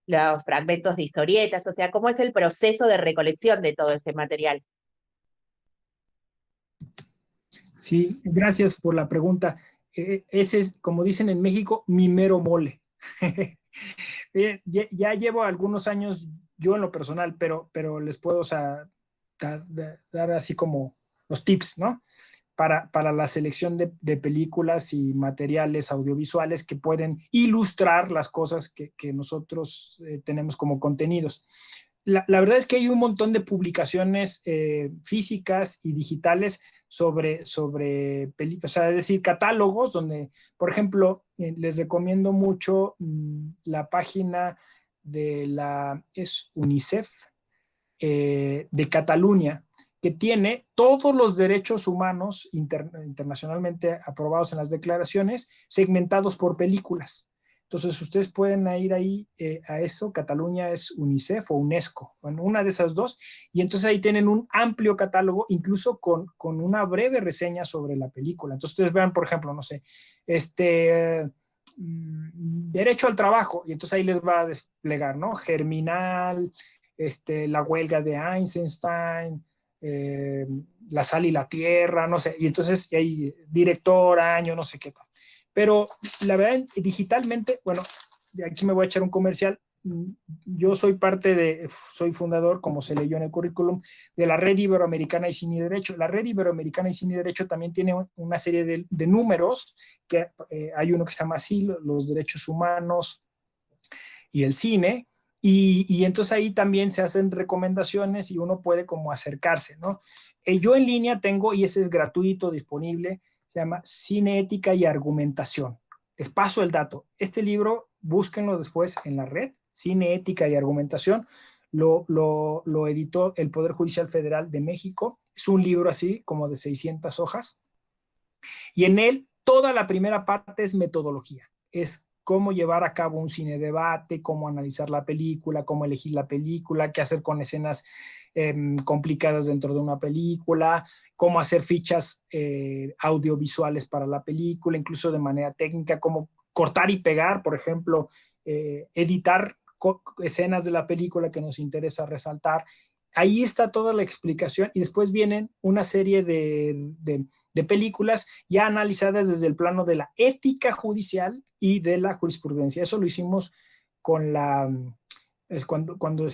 los fragmentos de historietas? O sea, ¿cómo es el proceso de recolección de todo ese material? Sí, gracias por la pregunta. Ese es, como dicen en México, mi mero mole. Ya llevo algunos años yo en lo personal, pero les puedo dar así como los tips, ¿no? Para la selección de películas y materiales audiovisuales que pueden ilustrar las cosas que nosotros tenemos como contenidos. La verdad es que hay un montón de publicaciones físicas y digitales sobre películas, o sea, es decir, catálogos donde, por ejemplo, les recomiendo mucho la página es UNICEF de Cataluña, que tiene todos los derechos humanos internacionalmente aprobados en las declaraciones, segmentados por películas. Entonces, ustedes pueden ir ahí a eso. Cataluña es UNICEF o UNESCO, bueno, una de esas dos. Y entonces ahí tienen un amplio catálogo, incluso con una breve reseña sobre la película. Entonces, ustedes vean, por ejemplo, no sé, derecho al trabajo, y entonces ahí les va a desplegar, ¿no? Germinal, la huelga de Eisenstein, la sal y la tierra, no sé, y entonces hay director, año, no sé qué tal. Pero la verdad, digitalmente, bueno, aquí me voy a echar un comercial. Yo soy fundador, como se leyó en el currículum, de la Red Iberoamericana de Cine y Derecho. La Red Iberoamericana de Cine y Derecho también tiene una serie de números, que hay uno que se llama así, los derechos humanos y el cine, y entonces ahí también se hacen recomendaciones y uno puede como acercarse, ¿no? Yo en línea tengo, y ese es gratuito, disponible, se llama Cine, Ética y Argumentación. Les paso el dato. Este libro, búsquenlo después en la red, Cine, Ética y Argumentación, lo editó el Poder Judicial Federal de México. Es un libro así, como de 600 hojas, y en él toda la primera parte es metodología, es cómo llevar a cabo un cine debate, cómo analizar la película, cómo elegir la película, qué hacer con escenas complicadas dentro de una película, cómo hacer fichas audiovisuales para la película, incluso de manera técnica, cómo cortar y pegar, por ejemplo, editar escenas de la película que nos interesa resaltar. Ahí está toda la explicación, y después vienen una serie de películas ya analizadas desde el plano de la ética judicial y de la jurisprudencia. Eso lo hicimos con cuando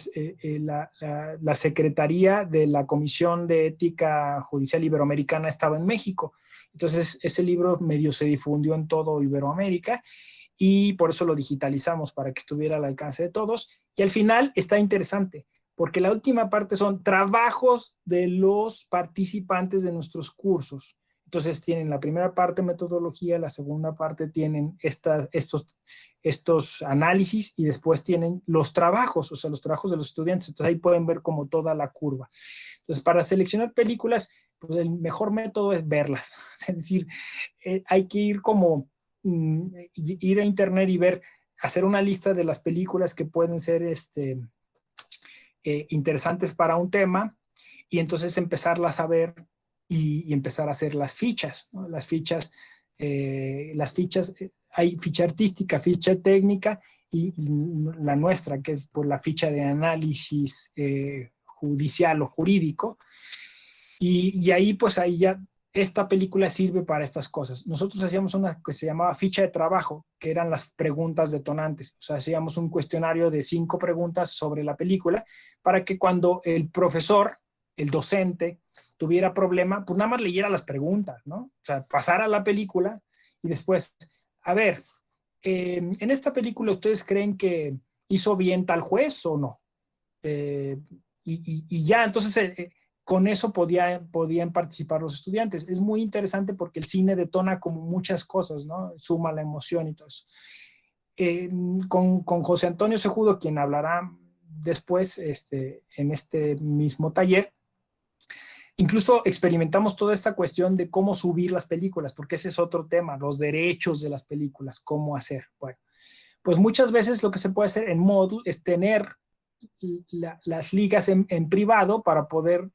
la Secretaría de la Comisión de Ética Judicial Iberoamericana estaba en México. Entonces, ese libro medio se difundió en todo Iberoamérica, y por eso lo digitalizamos, para que estuviera al alcance de todos. Y al final está interesante, porque la última parte son trabajos de los participantes de nuestros cursos. Entonces tienen la primera parte metodología, la segunda parte tienen estos análisis, y después tienen los trabajos, o sea, los trabajos de los estudiantes. Entonces ahí pueden ver como toda la curva. Entonces, para seleccionar películas, pues el mejor método es verlas. Es decir, hay que ir como ir a internet y ver, hacer una lista de las películas que pueden ser interesantes para un tema, y entonces empezarlas a ver y empezar a hacer las fichas, ¿no? Las fichas, hay ficha artística, ficha técnica, y la nuestra, que es por la ficha de análisis judicial o jurídico, y ahí pues ahí ya esta película sirve para estas cosas. Nosotros hacíamos una que se llamaba ficha de trabajo, que eran las preguntas detonantes. O sea, hacíamos un cuestionario de 5 preguntas sobre la película, para que cuando el profesor, el docente, tuviera problema, pues nada más leyera las preguntas, ¿no? O sea, pasara la película y después, a ver, en esta película, ¿ustedes creen que hizo bien tal juez o no? Y ya, entonces con eso podían participar los estudiantes. Es muy interesante porque el cine detona como muchas cosas, ¿no? Suma la emoción y todo eso. Con José Antonio Cejudo, quien hablará después en este mismo taller, incluso experimentamos toda esta cuestión de cómo subir las películas, porque ese es otro tema, los derechos de las películas, cómo hacer. Bueno, pues muchas veces lo que se puede hacer en Moodle es tener las ligas en privado, para poder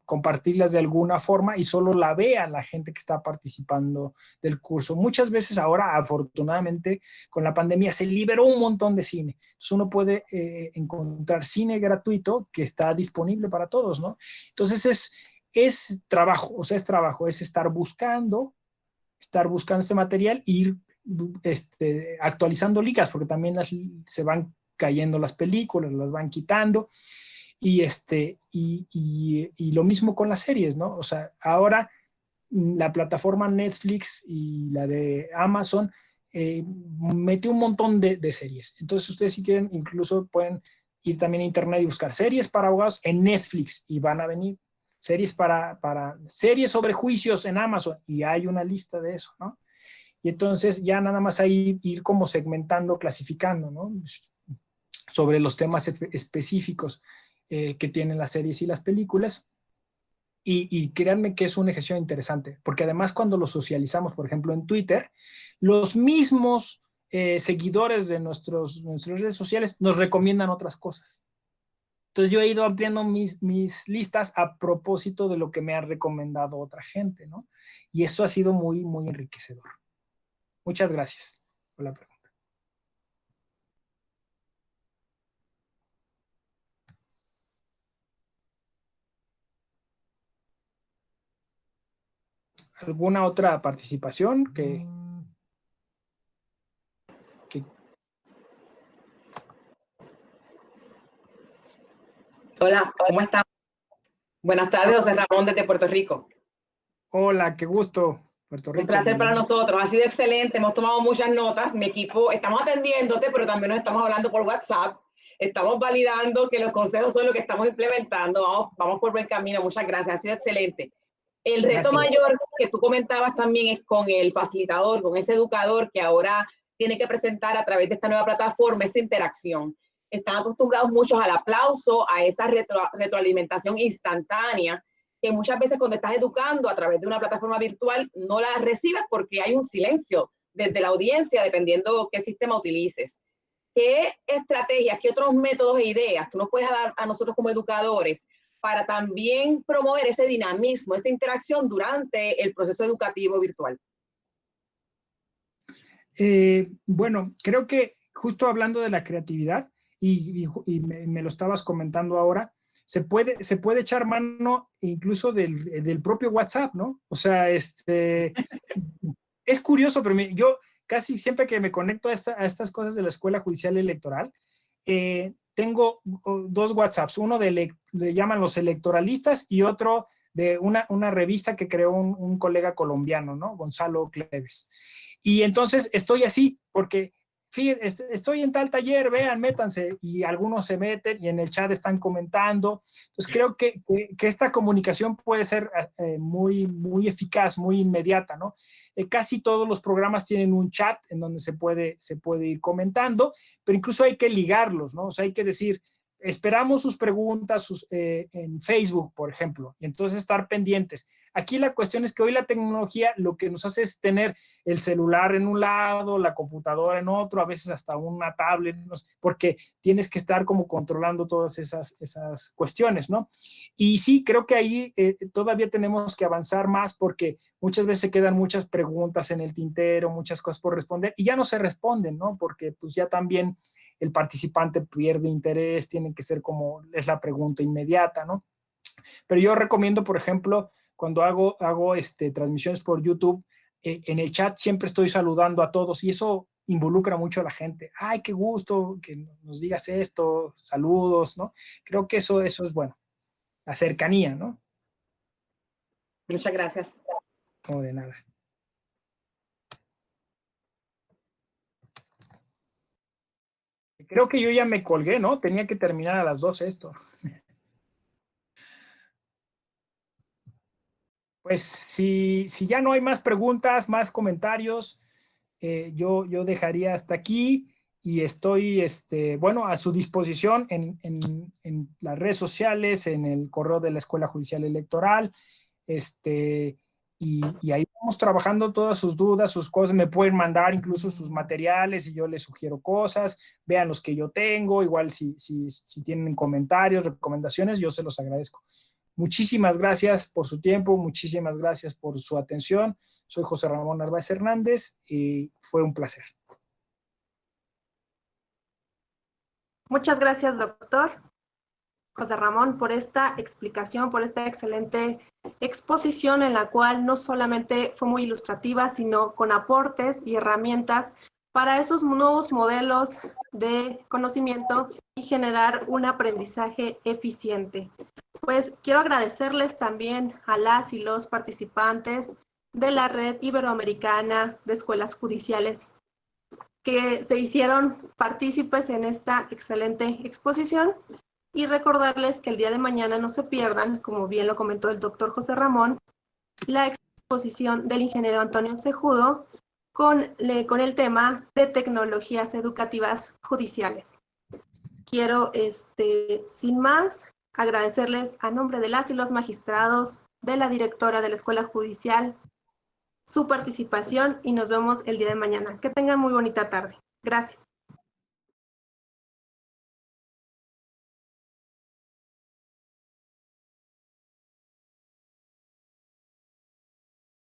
compartirlas de alguna forma, y solo la vea la gente que está participando del curso. Muchas veces ahora, afortunadamente, con la pandemia se liberó un montón de cine. Entonces uno puede encontrar cine gratuito que está disponible para todos, ¿no? Entonces es trabajo, o sea, es trabajo, es estar buscando este material e ir actualizando ligas, porque también se van cayendo las películas, las van quitando, y lo mismo con las series, ¿no? O sea, ahora la plataforma Netflix y la de Amazon metió un montón de series. Entonces ustedes, si quieren, incluso pueden ir también a internet y buscar series para abogados en Netflix, y van a venir series series sobre juicios en Amazon, y hay una lista de eso, ¿no? Y entonces ya nada más ahí ir como segmentando, clasificando, ¿no? Sobre los temas específicos que tienen las series y las películas. Y créanme que es un ejercicio interesante, porque además cuando lo socializamos, por ejemplo, en Twitter, los mismos seguidores de nuestras redes sociales nos recomiendan otras cosas. Entonces yo he ido ampliando mis listas a propósito de lo que me ha recomendado otra gente, ¿no? Y eso ha sido muy, muy enriquecedor. Muchas gracias por la pregunta. ¿Alguna otra participación que Hola, ¿cómo estás? Buenas tardes, José Ramón desde Puerto Rico. Hola, qué gusto, Puerto Un Rico. placer para nosotros, ha sido excelente, hemos tomado muchas notas, mi equipo, estamos atendiéndote, pero también nos estamos hablando por WhatsApp, estamos validando que los consejos son lo que estamos implementando, vamos por buen camino, muchas gracias, ha sido excelente. El reto mayor que tú comentabas también es con el facilitador, con ese educador que ahora tiene que presentar a través de esta nueva plataforma esa interacción. Están acostumbrados muchos al aplauso, a esa retroalimentación instantánea, que muchas veces cuando estás educando a través de una plataforma virtual no la recibes porque hay un silencio desde la audiencia, dependiendo qué sistema utilices. ¿Qué estrategias, qué otros métodos e ideas tú nos puedes dar a nosotros como educadores para también promover ese dinamismo, esa interacción durante el proceso educativo virtual? Bueno, creo que justo hablando de la creatividad, y me lo estabas comentando ahora, se puede echar mano incluso del propio WhatsApp, ¿no? O sea, es curioso, pero yo casi siempre que me conecto a estas cosas de la Escuela Judicial Electoral, tengo dos WhatsApps, uno le llaman los electoralistas y otro de una revista que creó un colega colombiano, ¿no? Gonzalo Cleves. Y entonces estoy así, porque fíjense, estoy en tal taller, vean, métanse, y algunos se meten y en el chat están comentando. Entonces creo que esta comunicación puede ser muy, muy eficaz, muy inmediata, ¿no? Casi todos los programas tienen un chat en donde se puede ir comentando, pero incluso hay que ligarlos, ¿no? O sea, hay que decir, esperamos sus preguntas en Facebook, por ejemplo, y entonces estar pendientes. Aquí la cuestión es que hoy la tecnología lo que nos hace es tener el celular en un lado, la computadora en otro, a veces hasta una tablet, ¿no? Porque tienes que estar como controlando todas esas cuestiones, ¿no? Y sí, creo que ahí todavía tenemos que avanzar más porque muchas veces se quedan muchas preguntas en el tintero, muchas cosas por responder y ya no se responden, ¿no? Porque pues ya también el participante pierde interés, tiene que ser como es la pregunta inmediata, ¿no? Pero yo recomiendo, por ejemplo, cuando hago transmisiones por YouTube, en el chat siempre estoy saludando a todos y eso involucra mucho a la gente. Ay, qué gusto que nos digas esto, saludos, ¿no? Creo que eso es bueno, la cercanía, ¿no? Muchas gracias. No, de nada. Creo que yo ya me colgué, ¿no? Tenía que terminar a las 12 esto. Pues si ya no hay más preguntas, más comentarios, yo dejaría hasta aquí y estoy, bueno, a su disposición en las redes sociales, en el correo de la Escuela Judicial Electoral, y ahí vamos trabajando todas sus dudas, sus cosas, me pueden mandar incluso sus materiales y yo les sugiero cosas, vean los que yo tengo, igual si tienen comentarios, recomendaciones, yo se los agradezco. Muchísimas gracias por su tiempo, muchísimas gracias por su atención. Soy José Ramón Narváez Hernández y fue un placer. Muchas gracias, doctor José Ramón, por esta explicación, por esta excelente exposición en la cual no solamente fue muy ilustrativa, sino con aportes y herramientas para esos nuevos modelos de conocimiento y generar un aprendizaje eficiente. Pues quiero agradecerles también a las y los participantes de la Red Iberoamericana de Escuelas Judiciales que se hicieron partícipes en esta excelente exposición y recordarles que el día de mañana no se pierdan, como bien lo comentó el doctor José Ramón, la exposición del ingeniero Antonio Cejudo con el tema de tecnologías educativas judiciales. Quiero, sin más, agradecerles a nombre de las y los magistrados de la directora de la Escuela Judicial, su participación y nos vemos el día de mañana. Que tengan muy bonita tarde. Gracias.